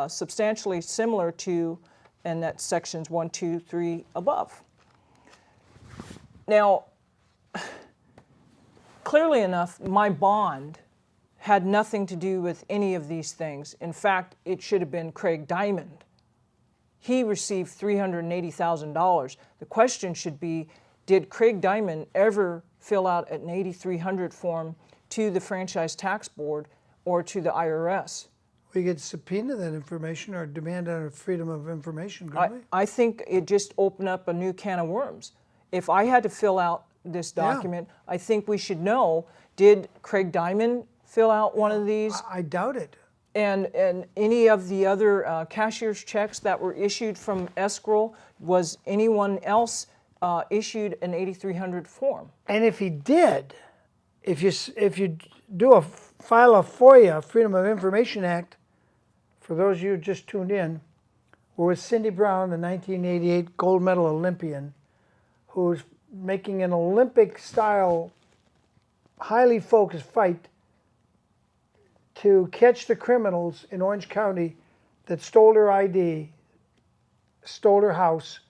substantially similar to, and that's sections 1, 2, 3 above. Now, clearly enough, my bond had nothing to do with any of these things. In fact, it should have been Craig Diamond. He received $380,000. The question should be, did Craig Diamond ever fill out an 8300 form to the Franchise Tax Board or to the IRS? We could subpoena that information or demand a freedom of information, couldn't we? I think it just opened up a new can of worms. If I had to fill out this document, I think we should know, did Craig Diamond fill out one of these? I doubt it. And any of the other cashier's checks that were issued from escrow, was anyone else issued an 8300 form? And if he did, if you do file a FOIA, Freedom of Information Act, for those of you who just tuned in, we're with Cindy Brown, the 1988 gold medal Olympian, who's making an Olympic-style, highly focused fight to catch the criminals in Orange County that stole her ID, stole her house,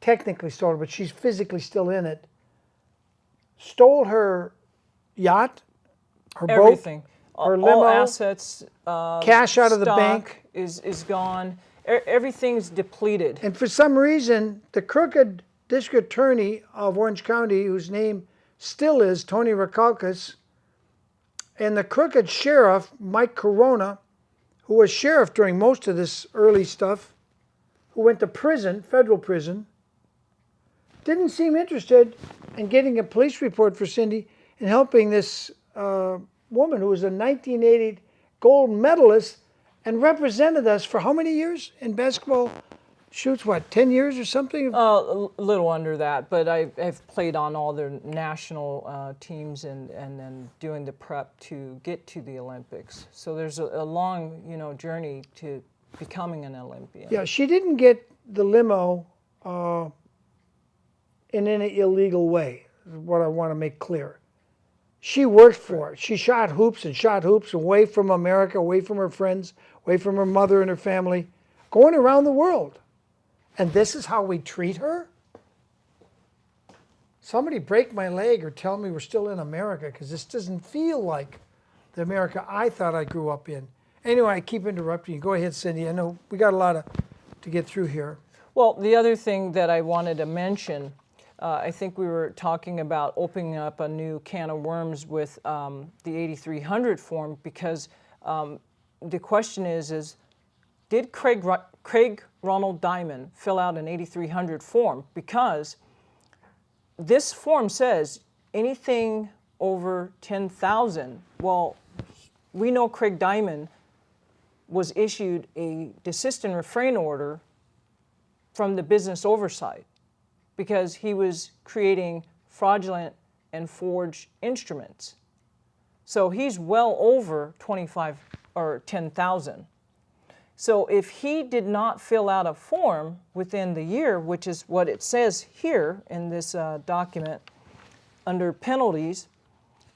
technically stole her, but she's physically still in it, stole her yacht, her Everything. boat, her limo, all assets, cash out of the stock bank. is gone. Everything's depleted. And for some reason, the crooked district attorney of Orange County, whose name still is Tony Rakalkas, and the crooked sheriff, Mike Corona, who was sheriff during most of this early stuff, who went to prison, federal prison, didn't seem interested in getting a police report for Cindy and helping this woman who was a 1980 gold medalist and represented us for how many years in basketball shoots? What, 10 years or something? A little under that, but I've played on all the national teams and then doing the prep to get to the Olympics. So there's a long, journey to becoming an Olympian. Yeah, she didn't get the limo in any illegal way, is what I want to make clear. She worked for it. She shot hoops away from America, away from her friends, away from her mother and her family, going around the world. And this is how we treat her? Somebody break my leg or tell me we're still in America, because this doesn't feel like the America I thought I grew up in. Anyway, I keep interrupting you. Go ahead, Cindy. I know we got a lot to get through here. Well, the other thing that I wanted to mention, I think we were talking about opening up a new can of worms with the 8300 form, because the question is did Craig Ronald Diamond fill out an 8300 form? Because this form says anything over 10,000. Well, we know Craig Diamond was issued a desist and refrain order from the business oversight because he was creating fraudulent and forged instruments. So he's well over 25 or 10,000. So if he did not fill out a form within the year, which is what it says here in this document, under penalties,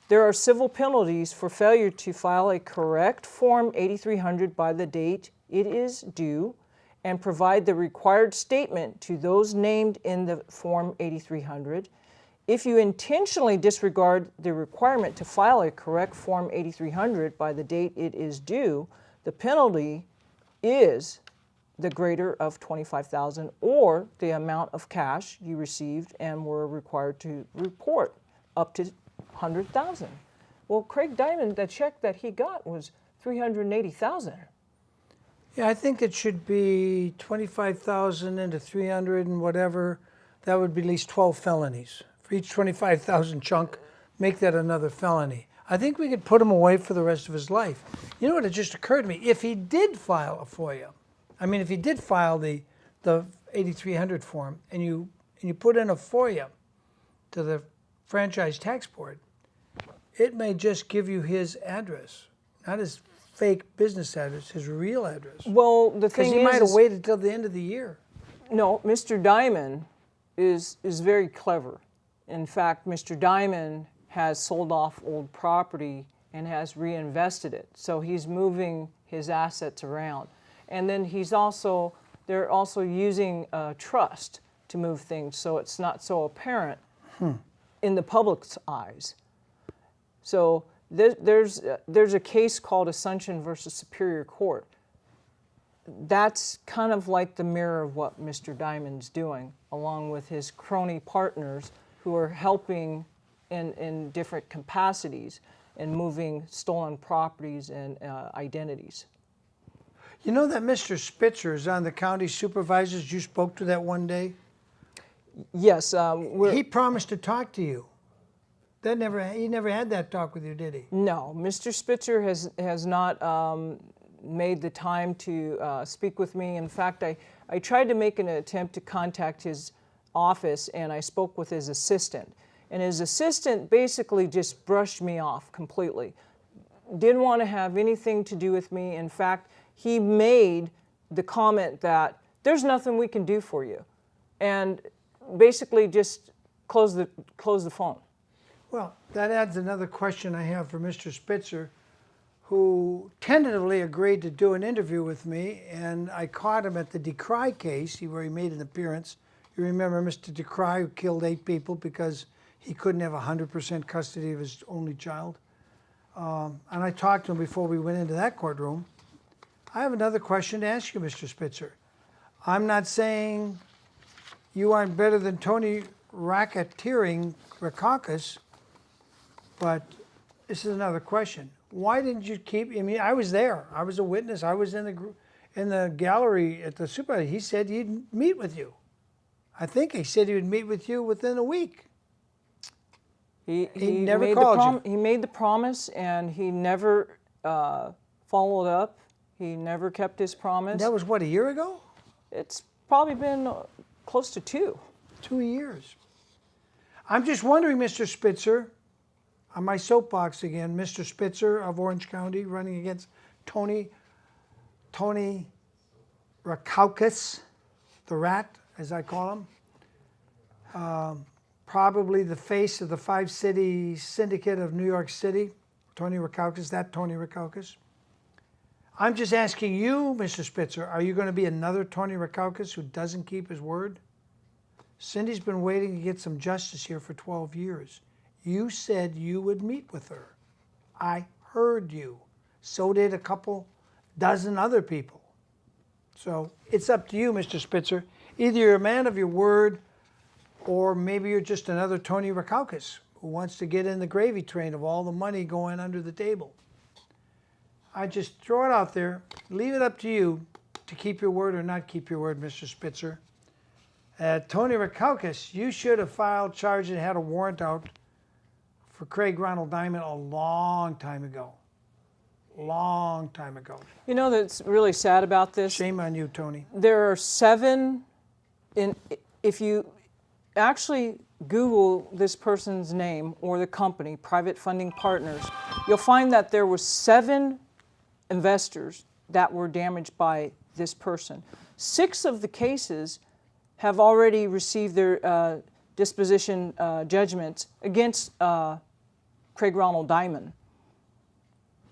there are civil penalties for failure to file a correct Form 8300 by the date it is due and provide the required statement to those named in the Form 8300. If you intentionally disregard the requirement to file a correct Form 8300 by the date it is due, the penalty is the greater of 25,000 or the amount of cash you received and were required to report up to 100,000. Well, Craig Diamond, the check that he got was 380,000. Yeah, I think it should be 25,000 into 300 and whatever. That would be at least 12 felonies. For each 25,000 chunk, make that another felony. I think we could put him away for the rest of his life. You know what? It just occurred to me. If he did file a FOIA, if he did file the 8300 form, and you put in a FOIA to the Franchise Tax Board, it may just give you his address, not his fake business address, his real address. Well, the thing is, because he might have waited till the end of the year. No, Mr. Diamond is very clever. In fact, Mr. Diamond has sold off old property and has reinvested it. So he's moving his assets around. And then they're also using a trust to move things so it's not so apparent in the public's eyes. So there's a case called Assumption versus Superior Court. That's kind of like the mirror of what Mr. Diamond's doing, along with his crony partners who are helping in different capacities in moving stolen properties and identities. You know that Mr. Spitzer is on the county supervisors you spoke to that one day? Yes. He promised to talk to you. He never had that talk with you, did he? No, Mr. Spitzer has not made the time to speak with me. In fact, I tried to make an attempt to contact his office, and I spoke with his assistant. And his assistant basically just brushed me off completely. Didn't want to have anything to do with me. In fact, he made the comment that there's nothing we can do for you, and basically just close the phone. Well, that adds another question I have for Mr. Spitzer, who tentatively agreed to do an interview with me, and I caught him at the Decry case where he made an appearance. You remember Mr. Decry, who killed 8 people because he couldn't have 100% custody of his only child. And I talked to him before we went into that courtroom. I have another question to ask you, Mr. Spitzer. I'm not saying you aren't better than Tony racketeering Rackauckus, but this is another question. Why didn't you keep? I was there. I was a witness. I was in the gallery at the supervisor. He said he'd meet with you. I think he said he would meet with you within a week. He never called you. He made the promise, and he never followed up. He never kept his promise. That was what, a year ago? It's probably been close to 2. 2 years. I'm just wondering, Mr. Spitzer, on my soapbox again, Mr. Spitzer of Orange County running against Tony Rackauckus, the rat, as I call him. Probably the face of the 5-city syndicate of New York City, Tony Rackauckus, that Tony Rackauckus. I'm just asking you, Mr. Spitzer, are you going to be another Tony Rackauckus who doesn't keep his word? Cindy's been waiting to get some justice here for 12 years. You said you would meet with her. I heard you. So did a couple dozen other people. So it's up to you, Mr. Spitzer. Either you're a man of your word, or maybe you're just another Tony Rackauckus who wants to get in the gravy train of all the money going under the table. I just throw it out there, leave it up to you to keep your word or not keep your word, Mr. Spitzer. Tony Rackauckus, you should have filed charges and had a warrant out for Craig Ronald Diamond a long time ago. Long time ago. You know that's really sad about this? Shame on you, Tony. There are 7 if you actually Google this person's name or the company, Private Funding Partners, you'll find that there were 7 investors that were damaged by this person. 6 of the cases have already received their disposition judgments against Craig Ronald Diamond.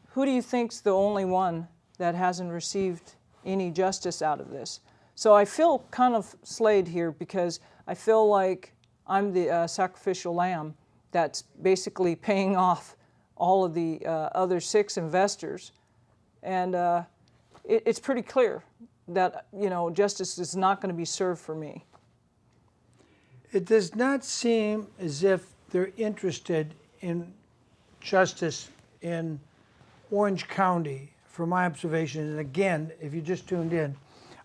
Who do you think's the only one that hasn't received any justice out of this? So I feel kind of slayed here because I feel like I'm the sacrificial lamb that's basically paying off all of the other 6 investors. And it's pretty clear that, justice is not going to be served for me. It does not seem as if they're interested in justice in Orange County, from my observation. And again, if you just tuned in,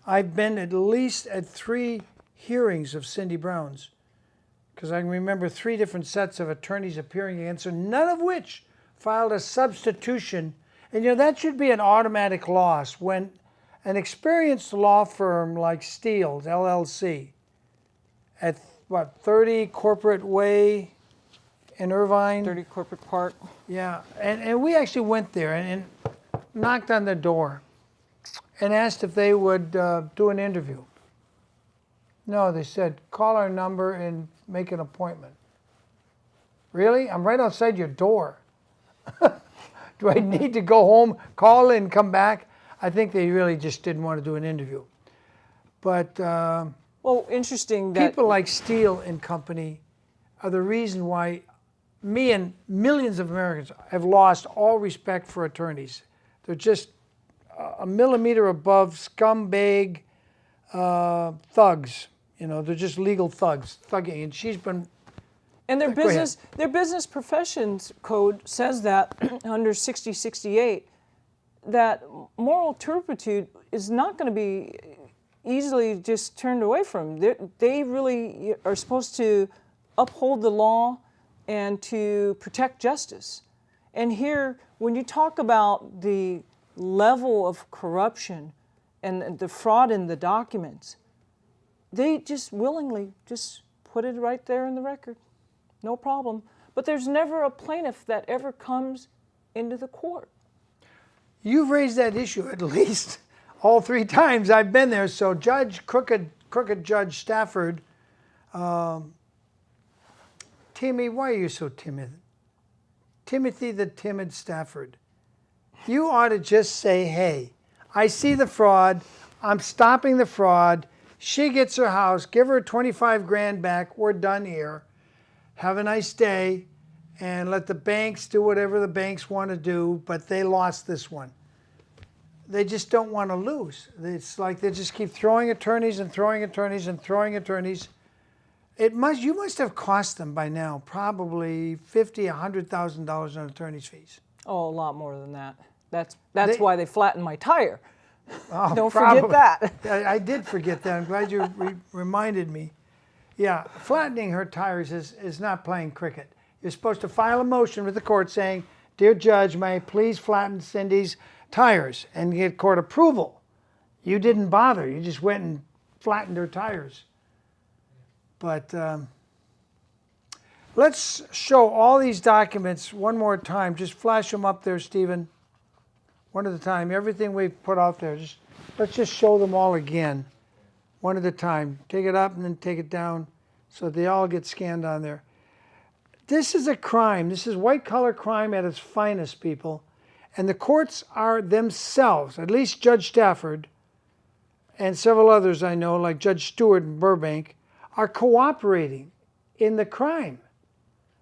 I've been at least at 3 hearings of Cindy Brown's, because I can remember 3 different sets of attorneys appearing against her, none of which filed a substitution. And that should be an automatic loss when an experienced law firm like Steele's LLC at 30 Corporate Way in Irvine. 30 Corporate Park. Yeah, and we actually went there and knocked on the door and asked if they would do an interview. No, they said, call our number and make an appointment. Really? I'm right outside your door. Do I need to go home, call and come back? I think they really just didn't want to do an interview. But well, interesting that people like Steele and Company are the reason why me and millions of Americans have lost all respect for attorneys. They're just a millimeter above scumbag thugs. They're just legal thugs, thugging. And she's been. And their business professions code says that under 6068 that moral turpitude is not going to be easily just turned away from. They really are supposed to uphold the law and to protect justice. And here, when you talk about the level of corruption and the fraud in the documents, they just willingly just put it right there in the record. No problem. But there's never a plaintiff that ever comes into the court. You've raised that issue at least all 3 times I've been there. So crooked Judge Stafford, Timmy, why are you so timid? Timothy the Timid Stafford. You ought to just say, hey, I see the fraud. I'm stopping the fraud. She gets her house. Give her 25 grand back. We're done here. Have a nice day. And let the banks do whatever the banks want to do. But they lost this one. They just don't want to lose. It's like they just keep throwing attorneys and throwing attorneys and throwing attorneys. You must have cost them by now probably $50,000, $100,000 on attorney's fees. Oh, a lot more than that. That's why they flattened my tire. Oh, Don't probably. forget that. I did forget that. I'm glad you reminded me. Yeah, flattening her tires is not playing cricket. You're supposed to file a motion with the court saying, dear judge, may I please flatten Cindy's tires and get court approval. You didn't bother. You just went and flattened her tires. But let's show all these documents one more time. Just flash them up there, Stephen. One at a time. Everything we've put out there. Let's just show them all again. One at a time. Take it up and then take it down so they all get scanned on there. This is a crime. This is white-collar crime at its finest, people. And the courts are themselves, at least Judge Stafford and several others I know, like Judge Stewart in Burbank, are cooperating in the crime.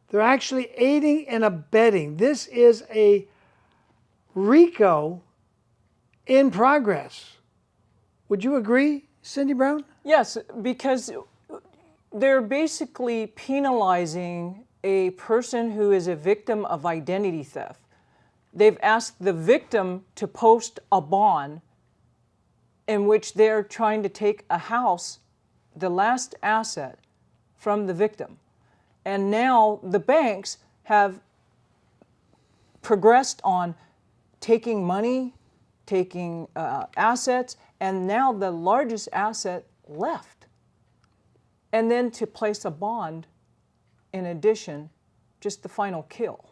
They're actually aiding and abetting. This is a RICO in progress. Would you agree, Cindy Brown? Yes, because they're basically penalizing a person who is a victim of identity theft. They've asked the victim to post a bond in which they're trying to take a house, the last asset, from the victim. And now the banks have progressed on taking money, taking assets, and now the largest asset left. And then to place a bond, in addition, just the final kill.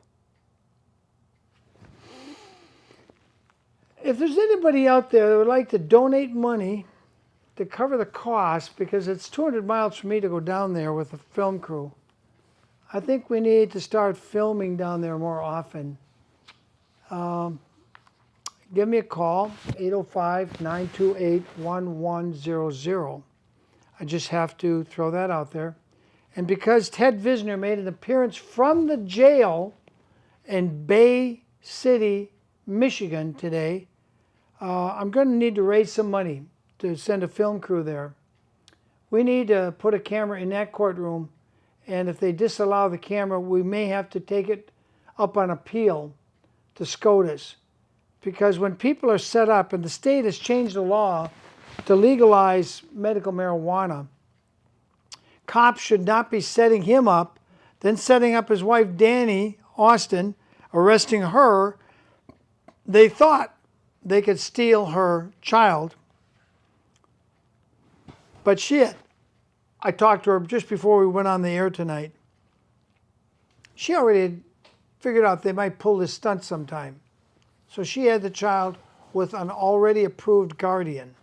If there's anybody out there that would like to donate money to cover the cost, because it's 200 miles for me to go down there with a film crew, I think we need to start filming down there more often. Give me a call, 805-928-1100. I just have to throw that out there. And because Ted Wagener made an appearance from the jail in Bay City, Michigan today, I'm going to need to raise some money to send a film crew there. We need to put a camera in that courtroom, and if they disallow the camera, we may have to take it up on appeal to SCOTUS. Because when people are set up, and the state has changed the law to legalize medical marijuana, cops should not be setting him up, then setting up his wife Danny Austin, arresting her. They thought they could steal her child. But shit, I talked to her just before we went on the air tonight. She already had figured out they might pull this stunt sometime. So she had the child with an already approved guardian.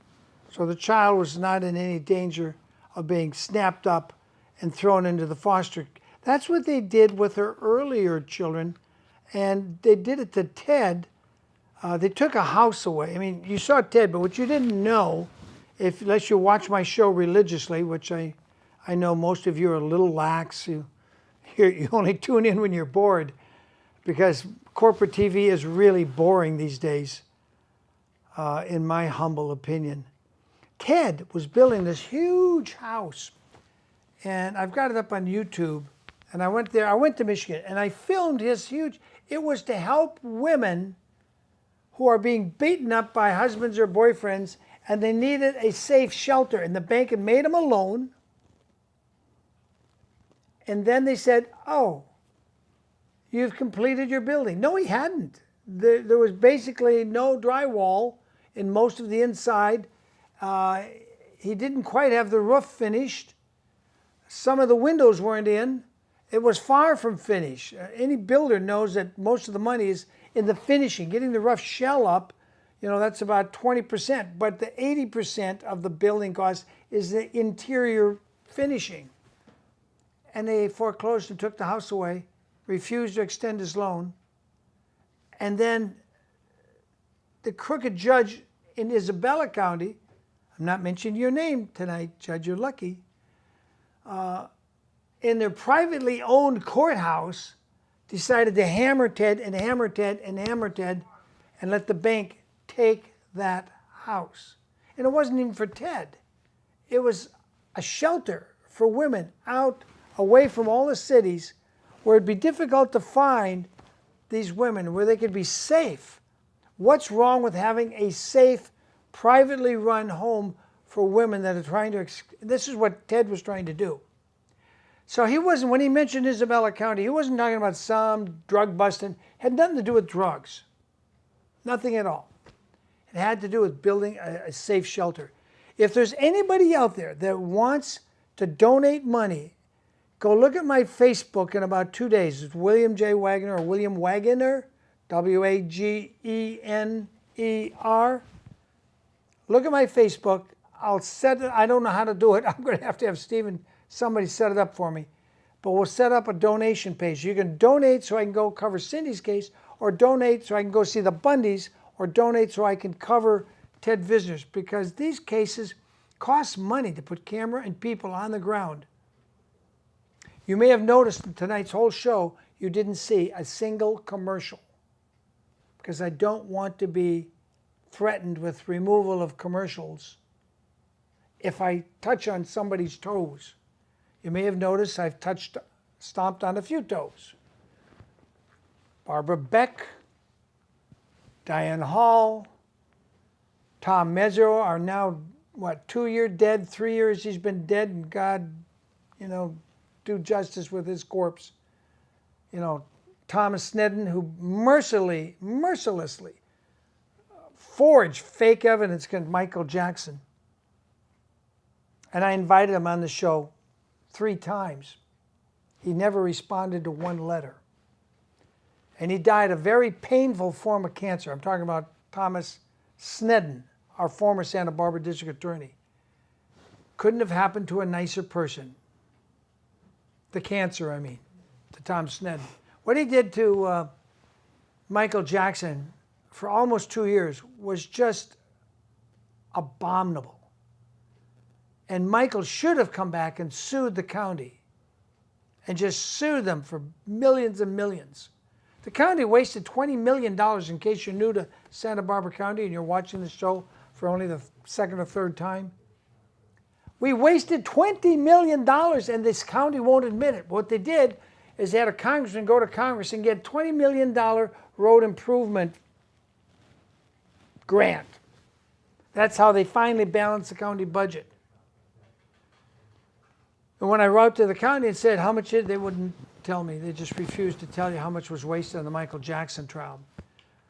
So the child was not in any danger of being snapped up and thrown into the foster. That's what they did with her earlier children. And they did it to Ted. They took a house away. I mean, you saw Ted, but what you didn't know, unless you watch my show religiously, which I know most of you are a little lax. You only tune in when you're bored, because corporate TV is really boring these days, in my humble opinion. Ted was building this huge house, and I've got it up on YouTube, and I went there. I went to Michigan, and I filmed his huge. It was to help women who are being beaten up by husbands or boyfriends, and they needed a safe shelter, and the bank had made them a loan, and then they said, oh, you've completed your building. No, he hadn't. There was basically no drywall in most of the inside. He didn't quite have the roof finished. Some of the windows weren't in. It was far from finished. Any builder knows that most of the money is in the finishing, getting the rough shell up. That's about 20%. But the 80% of the building cost is the interior finishing. And they foreclosed and took the house away, refused to extend his loan. And then the crooked judge in Isabella County, I'm not mentioning your name tonight, Judge, you're lucky, in their privately owned courthouse, decided to hammer Ted and hammer Ted and hammer Ted and let the bank take that house. And it wasn't even for Ted. It was a shelter for women out away from all the cities where it'd be difficult to find these women, where they could be safe. What's wrong with having a safe, privately run home for women that are trying to, this is what Ted was trying to do. So he wasn't, when he mentioned Isabella County, he wasn't talking about some drug busting. It had nothing to do with drugs. Nothing at all. It had to do with building a safe shelter. If there's anybody out there that wants to donate money, go look at my Facebook in about 2 days. It's William J. Wagener, or William Wagener, Wagener. Look at my Facebook. I'll set it. I don't know how to do it. I'm going to have Stephen, somebody set it up for me. But we'll set up a donation page. You can donate so I can go cover Cindy's case, or donate so I can go see the Bundys, or donate so I can cover Ted Wagener's, because these cases cost money to put camera and people on the ground. You may have noticed in tonight's whole show, you didn't see a single commercial, because I don't want to be threatened with removal of commercials if I touch on somebody's toes. You may have noticed I've stomped on a few toes. Barbara Beck, Diane Hall, Tom Mesereau are now, 2 years dead, 3 years he's been dead, and God, do justice with his corpse. Thomas Snedden, who mercilessly forged fake evidence against Michael Jackson. And I invited him on the show 3 times. He never responded to one letter. And he died a very painful form of cancer. I'm talking about Thomas Snedden, our former Santa Barbara District Attorney. Couldn't have happened to a nicer person. The cancer, I mean, to Tom Snedden. What he did to Michael Jackson for almost 2 years was just abominable. And Michael should have come back and sued the county and just sued them for millions and millions. The county wasted $20 million, in case you're new to Santa Barbara County and you're watching the show for only the second or third time. We wasted $20 million and this county won't admit it. What they did is they had a congressman go to Congress and get $20 million road improvement grant. That's how they finally balanced the county budget. And when I wrote to the county and said how much they wouldn't tell me. They just refused to tell you how much was wasted on the Michael Jackson trial.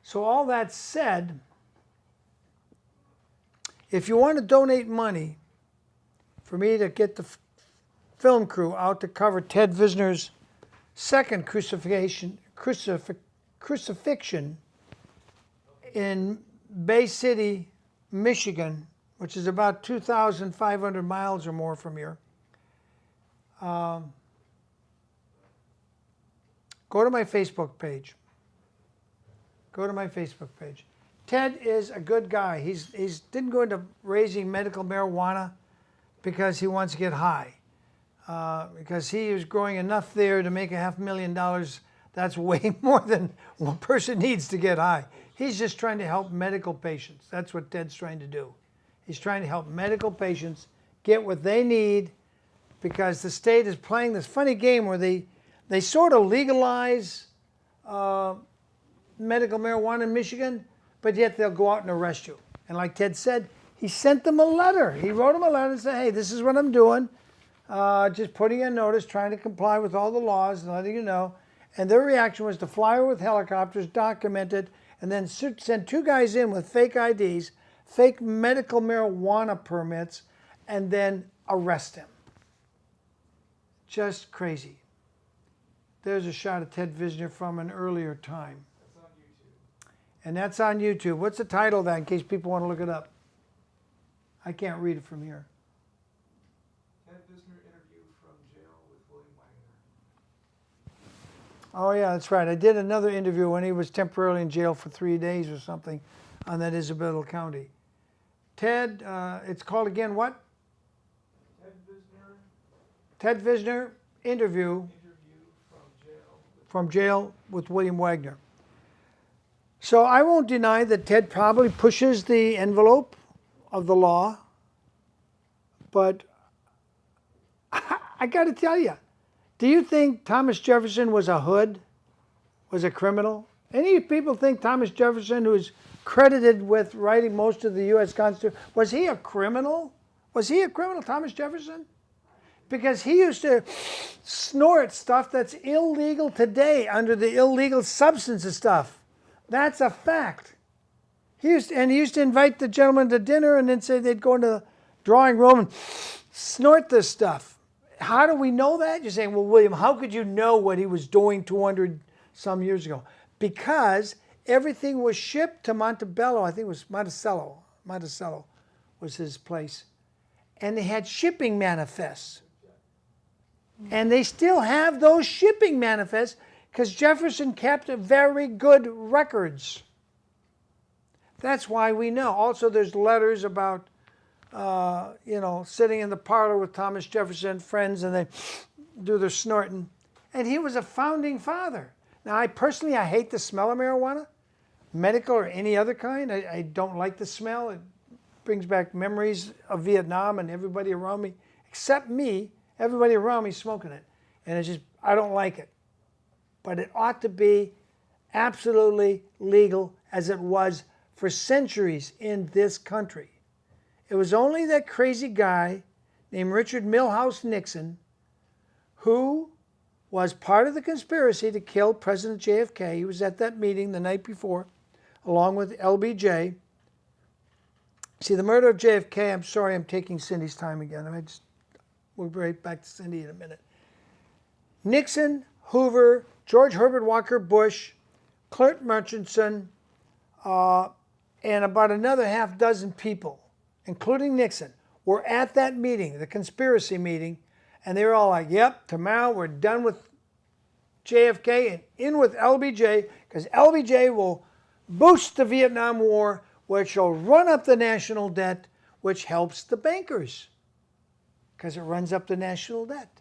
So all that said, if you want to donate money for me to get the film crew out to cover Ted Visner's second crucifixion in Bay City, Michigan, which is about 2,500 miles or more from here, go to my Facebook page. Go to my Facebook page. Ted is a good guy. He's didn't go into raising medical marijuana because he wants to get high. Because he is growing enough there to make $500,000. That's way more than one person needs to get high. He's just trying to help medical patients. That's what Ted's trying to do. He's trying to help medical patients get what they need, because the state is playing this funny game where they sort of legalize medical marijuana in Michigan, but yet they'll go out and arrest you. And like Ted said, he sent them a letter. He wrote them a letter and said, hey, this is what I'm doing. Just putting a notice, trying to comply with all the laws and letting you know. And their reaction was to fly over with helicopters, document it, and then send 2 guys in with fake IDs, fake medical marijuana permits, and then arrest him. Just crazy. There's a shot of Ted Visner from an earlier time. That's on YouTube. And that's on YouTube. What's the title of that, in case people want to look it up? I can't read it from here. Ted Visner interview from jail with William Wagener. Oh, yeah, that's right. I did another interview when he was temporarily in jail for 3 days or something on that Isabella County. Ted, it's called again what? Ted Visner interview from jail with William Wagener. So I won't deny that Ted probably pushes the envelope of the law, but I got to tell you, do you think Thomas Jefferson was a hood, was a criminal? Any people think Thomas Jefferson, who's credited with writing most of the U.S. Constitution, was he a criminal? Was he a criminal, Thomas Jefferson? Because he used to snort stuff that's illegal today under the illegal substances stuff. That's a fact. He used to invite the gentlemen to dinner and then say they'd go into the drawing room and snort this stuff. How do we know that? You're saying, well, William, how could you know what he was doing 200 some years ago? Because everything was shipped to Montebello. I think it was Monticello. Monticello was his place. And they had shipping manifests. And they still have those shipping manifests because Jefferson kept very good records. That's why we know. Also, there's letters about, sitting in the parlor with Thomas Jefferson, friends, and they do their snorting. And he was a founding father. Now, I hate the smell of marijuana, medical or any other kind. I don't like the smell. It brings back memories of Vietnam and everybody around me, except me, everybody around me smoking it. And it's just, I don't like it. But it ought to be absolutely legal as it was for centuries in this country. It was only that crazy guy named Richard Milhous Nixon who was part of the conspiracy to kill President JFK. He was at that meeting the night before, along with LBJ. See, the murder of JFK, I'm sorry I'm taking Cindy's time again. We'll be right back to Cindy in a minute. Nixon, Hoover, George Herbert Walker Bush, Clint Murchison, and about another half dozen people, including Nixon, were at that meeting, the conspiracy meeting, and they were all like, yep, tomorrow we're done with JFK and in with LBJ, because LBJ will boost the Vietnam War, which will run up the national debt, which helps the bankers, because it runs up the national debt.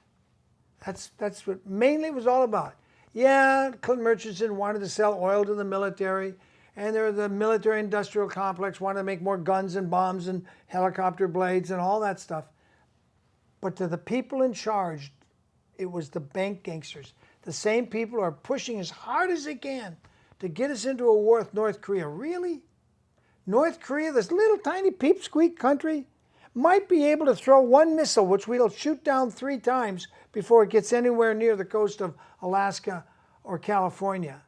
That's what mainly it was all about. Yeah, Clinton Murchison wanted to sell oil to the military, and there the military-industrial complex wanted to make more guns and bombs and helicopter blades and all that stuff. But to the people in charge, it was the bank gangsters. The same people who are pushing as hard as they can to get us into a war with North Korea. Really? North Korea, this little tiny peep-squeak country, might be able to throw one missile, which we'll shoot down 3 times before it gets anywhere near the coast of Alaska or California.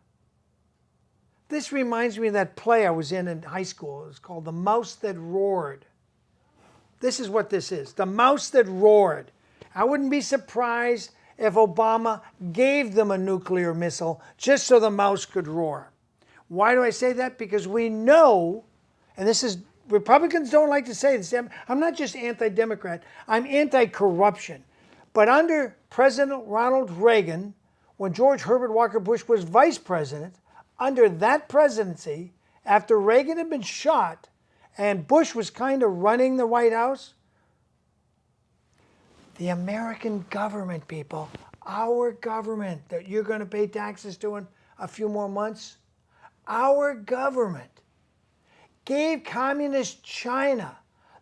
This reminds me of that play I was in high school. It was called The Mouse That Roared. This is what this is, The Mouse That Roared. I wouldn't be surprised if Obama gave them a nuclear missile just so the mouse could roar. Why do I say that? Because we know, and this is, Republicans don't like to say this, I'm not just anti-Democrat, I'm anti-corruption. But under President Ronald Reagan, when George Herbert Walker Bush was vice president, under that presidency, after Reagan had been shot and Bush was kind of running the White House, the American government, people, our government that you're going to pay taxes to in a few more months, our government gave communist China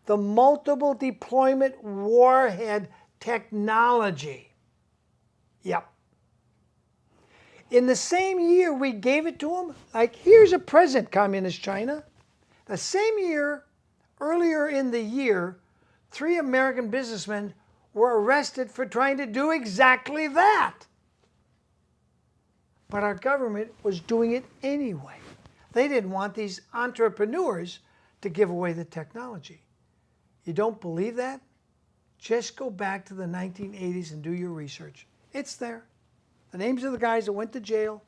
the multiple deployment warhead technology. Yep. In the same year we gave it to them, like, here's a present, communist China. The same year, earlier in the year, 3 American businessmen were arrested for trying to do exactly that. But our government was doing it anyway. They didn't want these entrepreneurs to give away the technology. You don't believe that? Just go back to the 1980s and do your research. It's there. The names of the guys that went to jail,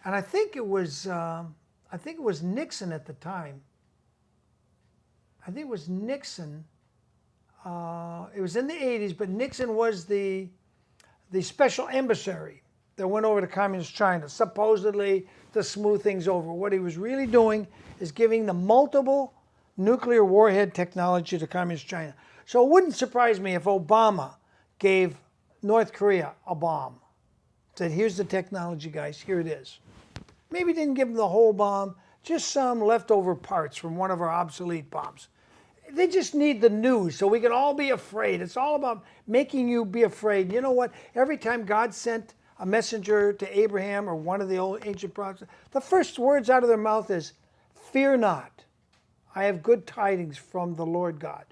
and I think it was Nixon at the time. I think it was Nixon. It was in the 80s, but Nixon was the special emissary that went over to communist China, supposedly to smooth things over. What he was really doing is giving the multiple nuclear warhead technology to communist China. So it wouldn't surprise me if Obama gave North Korea a bomb. Said, here's the technology, guys, here it is. Maybe didn't give them the whole bomb, just some leftover parts from one of our obsolete bombs. They just need the news so we can all be afraid. It's all about making you be afraid. You know what? Every time God sent a messenger to Abraham or one of the old ancient prophets, the first words out of their mouth is, fear not. I have good tidings from the Lord God.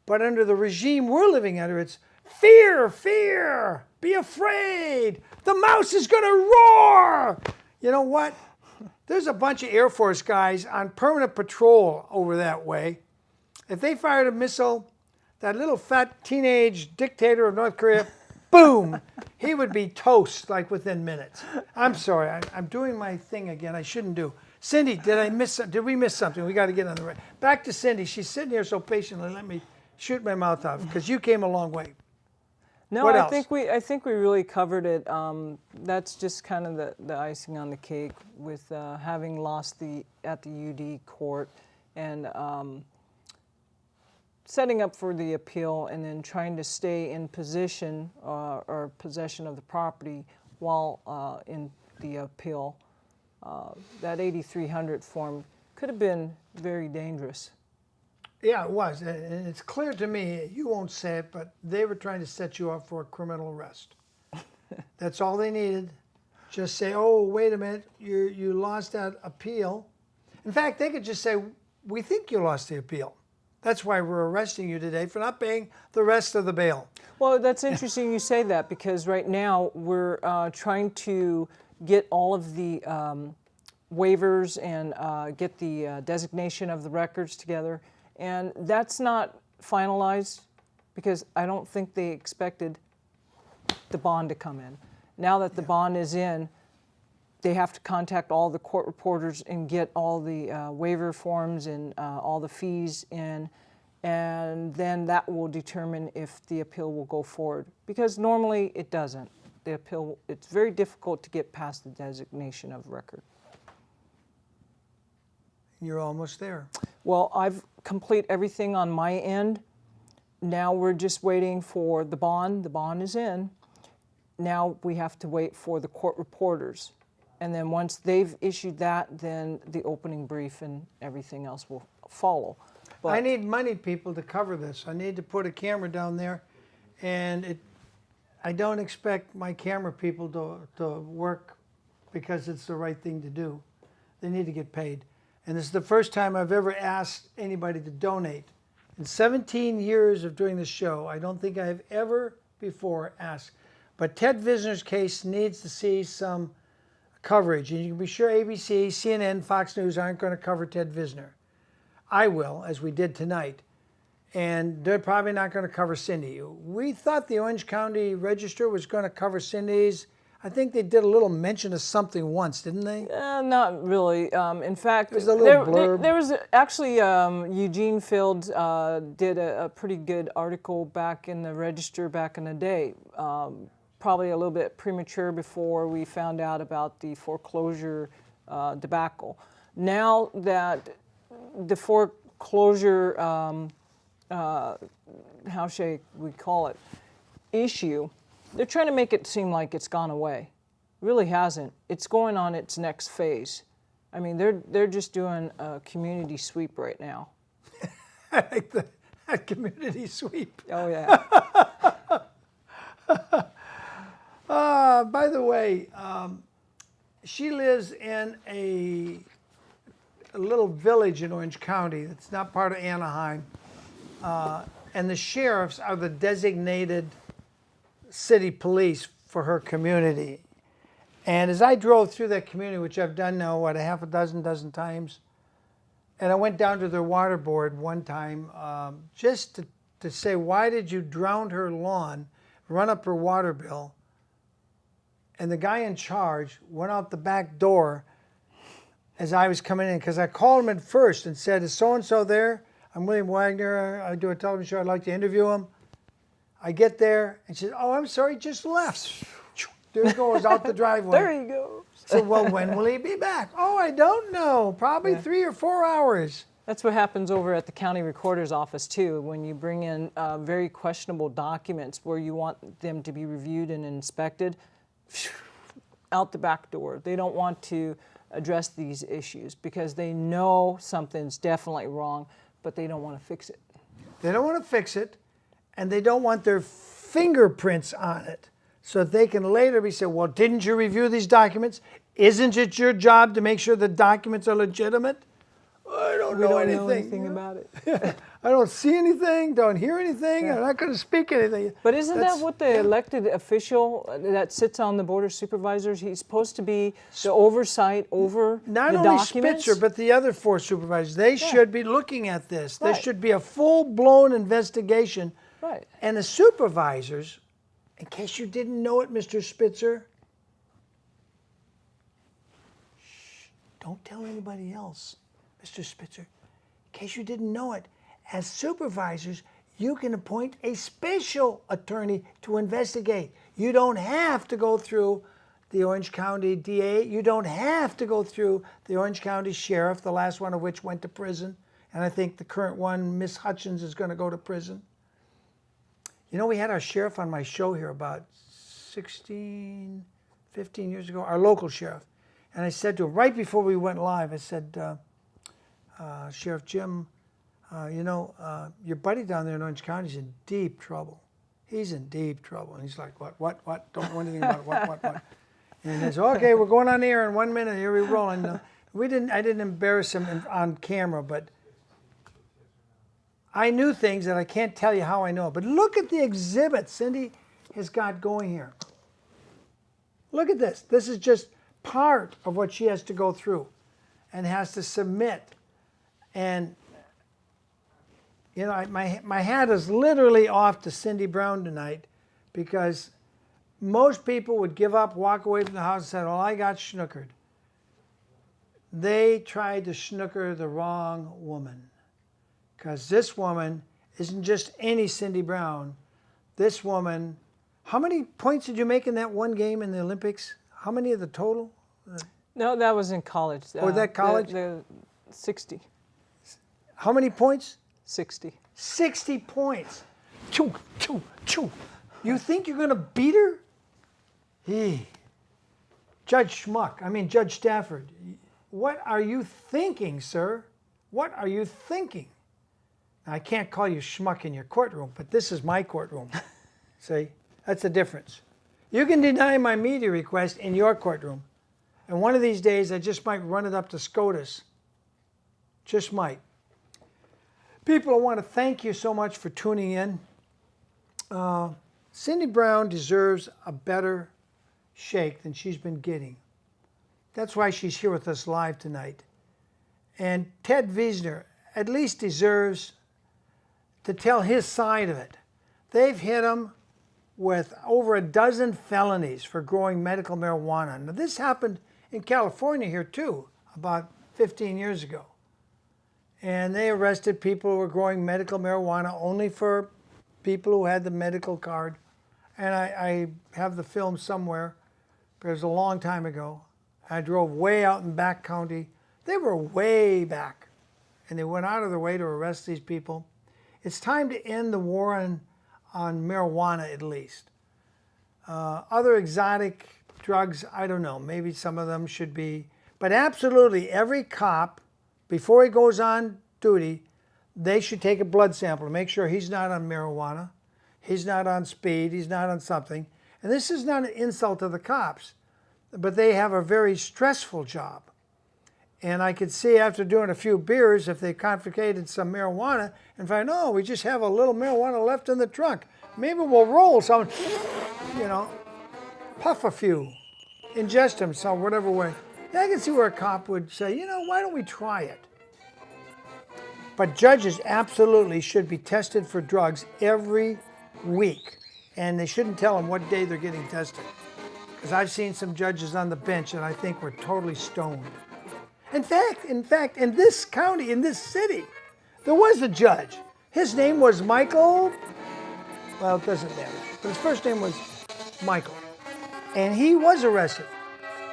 But under the regime we're living under, it's fear, fear, be afraid. The mouse is going to roar. You know what? There's a bunch of Air Force guys on permanent patrol over that way. If they fired a missile, that little fat teenage dictator of North Korea, boom, he would be toast like within minutes. I'm sorry, I'm doing my thing again. I shouldn't do. Cindy, did we miss something? We got to get on the right. Back to Cindy. She's sitting here so patiently. Let me shoot my mouth off because you came a long way. No, what I else? think we really covered it. That's just kind of the icing on the cake with having lost at the UD court and setting up for the appeal and then trying to stay in position or possession of the property while in the appeal. that 8300 form could have been very dangerous. Yeah, it was. And it's clear to me, you won't say it, but they were trying to set you up for a criminal arrest. That's all they needed. Just say, oh, wait a minute, you lost that appeal. In fact, they could just say, we think you lost the appeal. That's why we're arresting you today for not paying the rest of the bail. Well, that's interesting you say that, because right now we're trying to get all of the waivers and get the designation of the records together. And that's not finalized because I don't think they expected the bond to come in. Now that the bond is in, they have to contact all the court reporters and get all the waiver forms and all the fees in, and then that will determine if the appeal will go forward. Because normally it doesn't. The appeal, it's very difficult to get past the designation of record. You're almost there. Well, I've complete everything on my end. Now we're just waiting for the bond. The bond is in. Now we have to wait for the court reporters. And then once they've issued that, then the opening brief and everything else will follow. But I need money, people, to cover this. I need to put a camera down there, and I don't expect my camera people to work because it's the right thing to do. They need to get paid. And this is the first time I've ever asked anybody to donate. In 17 years of doing this show, I don't think I have ever before asked. But Ted Visner's case needs to see some coverage. And you can be sure ABC, CNN, Fox News aren't going to cover Ted Visner. I will, as we did tonight. And they're probably not going to cover Cindy. We thought the Orange County Register was going to cover Cindy's. I think they did a little mention of something once, didn't they? not really. In fact, There's a little blurb. There was actually Eugene Fields did a pretty good article back in the Register back in the day. Probably a little bit premature before we found out about the foreclosure debacle. Now that the foreclosure, how should we call it, issue, they're trying to make it seem like it's gone away. It really hasn't. It's going on its next phase. I mean, they're just doing a community sweep right now. I like that community sweep. Oh, yeah. By the way, she lives in a little village in Orange County that's not part of Anaheim. And the sheriffs are the designated city police for her community. And as I drove through that community, which I've done now, a half a dozen times, and I went down to their water board one time just to say, why did you drown her lawn, run up her water bill? And the guy in charge went out the back door as I was coming in, because I called him at first and said, is so-and-so there? I'm William Wagener. I do a television show. I'd like to interview him. I get there, and she said, oh, I'm sorry, just left. There he goes, out the driveway. There you go. So, well, when will he be back? Oh, I don't know. Probably 3 or 4 hours. That's what happens over at the county recorder's office, too, when you bring in very questionable documents where you want them to be reviewed and inspected. Out the back door. They don't want to address these issues because they know something's definitely wrong, but they don't want to fix it. They don't want to fix it, and they don't want their fingerprints on it, so that they can later be said, well, didn't you review these documents? Isn't it your job to make sure the documents are legitimate? I don't know anything about it. I don't see anything, don't hear anything, I'm not going to speak anything. But isn't that what the elected official that sits on the Board of Supervisors, he's supposed to be the oversight over Not the only documents? Spitzer, but the other 4 supervisors, they should be looking at this. There Right. should be a full-blown investigation. Right. And the supervisors, in case you didn't know it, Mr. Spitzer, shh, don't tell anybody else, Mr. Spitzer. In case you didn't know it, as supervisors, you can appoint a special attorney to investigate. You don't have to go through the Orange County DA. You don't have to go through the Orange County Sheriff, the last one of which went to prison. And I think the current one, Miss Hutchins, is going to go to prison. You know, we had our sheriff on my show here about 15 years ago, our local sheriff. And I said to him, right before we went live, I said, Sheriff Jim, your buddy down there in Orange County is in deep trouble. He's in deep trouble. And he's like, what? Don't know anything about it. What? And he says, okay, we're going on the air in 1 minute. Here we roll. And I didn't embarrass him on camera, but I knew things that I can't tell you how I know. But look at the exhibit Cindy has got going here. Look at this. This is just part of what she has to go through and has to submit. And, my hat is literally off to Cindy Brown tonight, because most people would give up, walk away from the house and say, well, I got snookered. They tried to snooker the wrong woman, because this woman isn't just any Cindy Brown. This woman, how many points did you make in that one game in the Olympics? How many of the total? No, that was in college. Was that college? The 60. How many points? 60. 60 points. Choo. You think you're going to beat her? Hey. Judge Stafford, what are you thinking, sir? What are you thinking? Now, I can't call you schmuck in your courtroom, but this is my courtroom. See, that's the difference. You can deny my media request in your courtroom, and one of these days I just might run it up to SCOTUS. Just might. People, I want to thank you so much for tuning in. Cindy Brown deserves a better shake than she's been getting. That's why she's here with us live tonight. And Ted Wiesner at least deserves to tell his side of it. They've hit him with over a dozen felonies for growing medical marijuana. Now, this happened in California here too, about 15 years ago. And they arrested people who were growing medical marijuana only for people who had the medical card. And I have the film somewhere, but it was a long time ago. I drove way out in back county. They were way back, and they went out of their way to arrest these people. It's time to end the war on marijuana, at least. Other exotic drugs, I don't know. Maybe some of them should be. But absolutely, every cop, before he goes on duty, they should take a blood sample to make sure he's not on marijuana, he's not on speed, he's not on something. And this is not an insult to the cops, but they have a very stressful job. And I could see after doing a few beers, if they confiscated some marijuana and find, oh, we just have a little marijuana left in the trunk. Maybe we'll roll some, puff a few, ingest them some whatever way. I can see where a cop would say, why don't we try it? But judges absolutely should be tested for drugs every week. And they shouldn't tell them what day they're getting tested. Because I've seen some judges on the bench and I think we're totally stoned. In fact, in this county, in this city, there was a judge. His name was Michael, well, it doesn't matter, but his first name was Michael. And he was arrested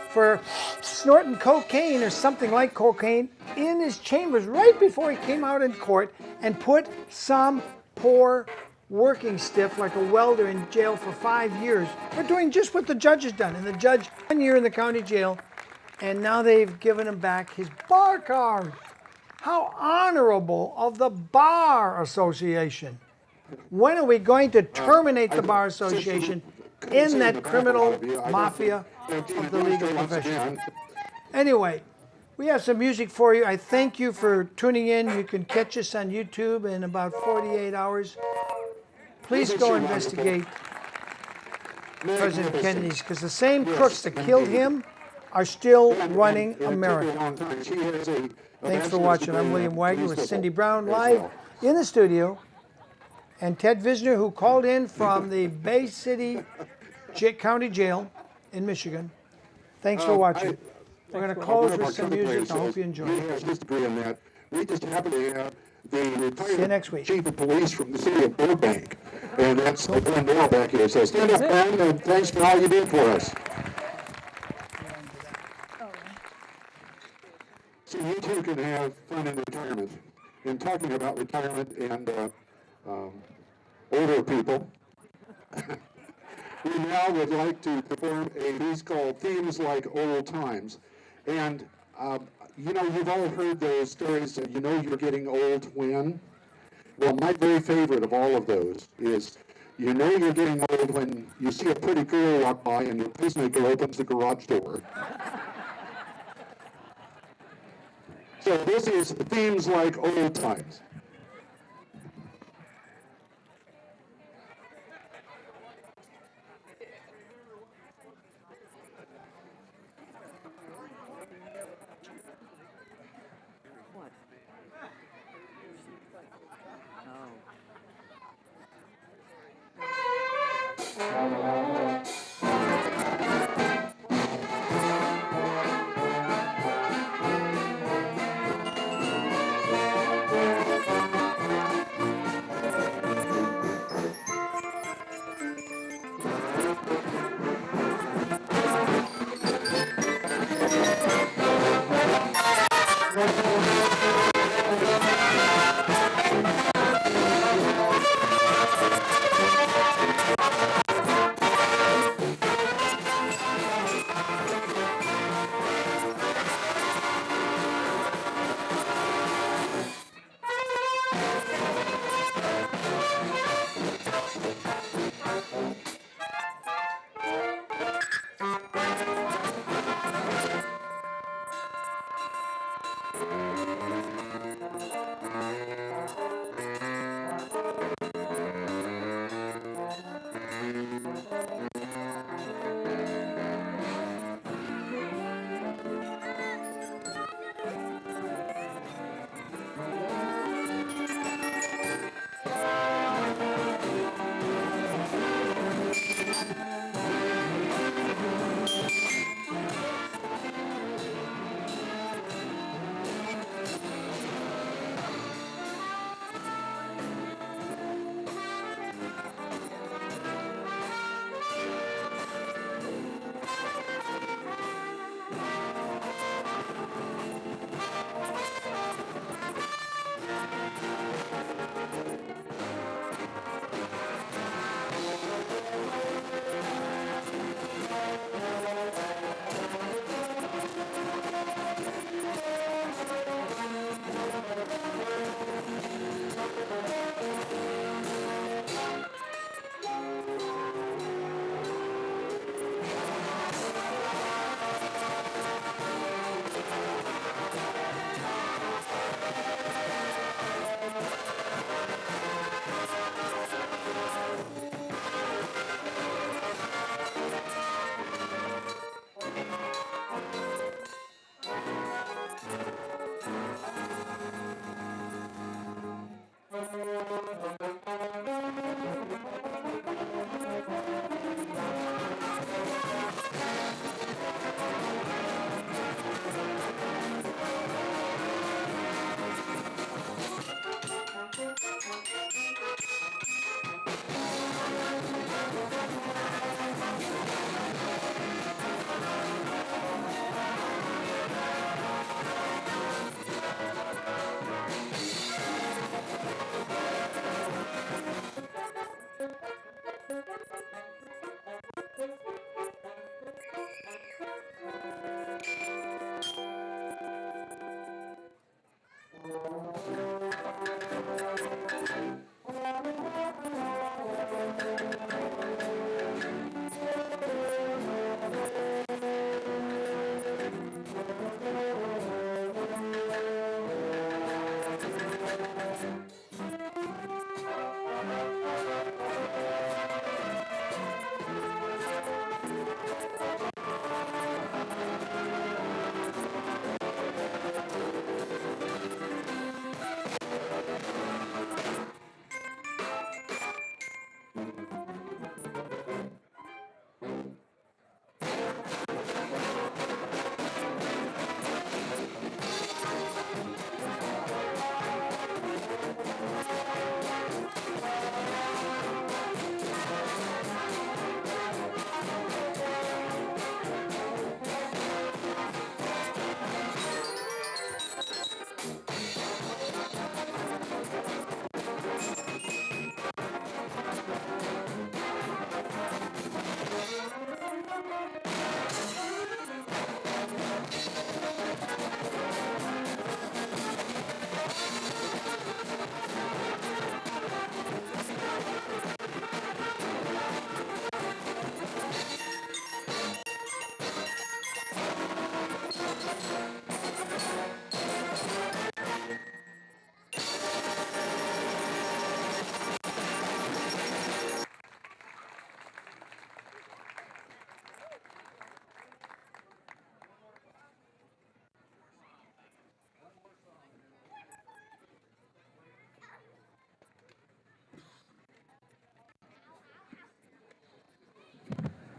for snorting cocaine or something like cocaine in his chambers right before he came out in court, and put some poor working stiff like a welder in jail for 5 years for doing just what the judge has done. And the judge, 1 year in the county jail, and now they've given him back his bar card. How honorable of the Bar Association. When are we going to terminate the Bar Association in that criminal mafia of the legal profession? Anyway, we have some music for you. I thank you for tuning in. You can catch us on YouTube in about 48 hours. Please go investigate President Kennedy's, because the same crooks that killed him are still running America. Thanks for watching. I'm William Wagener with Cindy Brown live in the studio, and Ted Wiesner, who called in from the Bay City County Jail in Michigan. Thanks for watching. We're going to close with some music. I hope you enjoy it. Disagree on that. We just happen to have the See you next week. retired chief of police from the city of Burbank, and that's Glenn Moore back here. So stand up, Glenn, and thanks for all you did for us. So you two can have fun in retirement. In talking about retirement and older people, we now would like to perform a piece called Themes Like Old Times. And, you know, you've all heard those stories that you know you're getting old when. Well, my very favorite of all of those is you know you're getting old when you see a pretty girl walk by and your pacemaker opens the garage door. So this is themes like old times.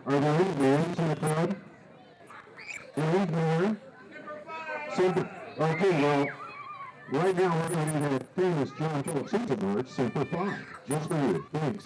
Are there any names in the crowd? Any more? Okay, well, right now we're going to have famous John Philip Sousa March, Semper Fi. Just for you. Thanks.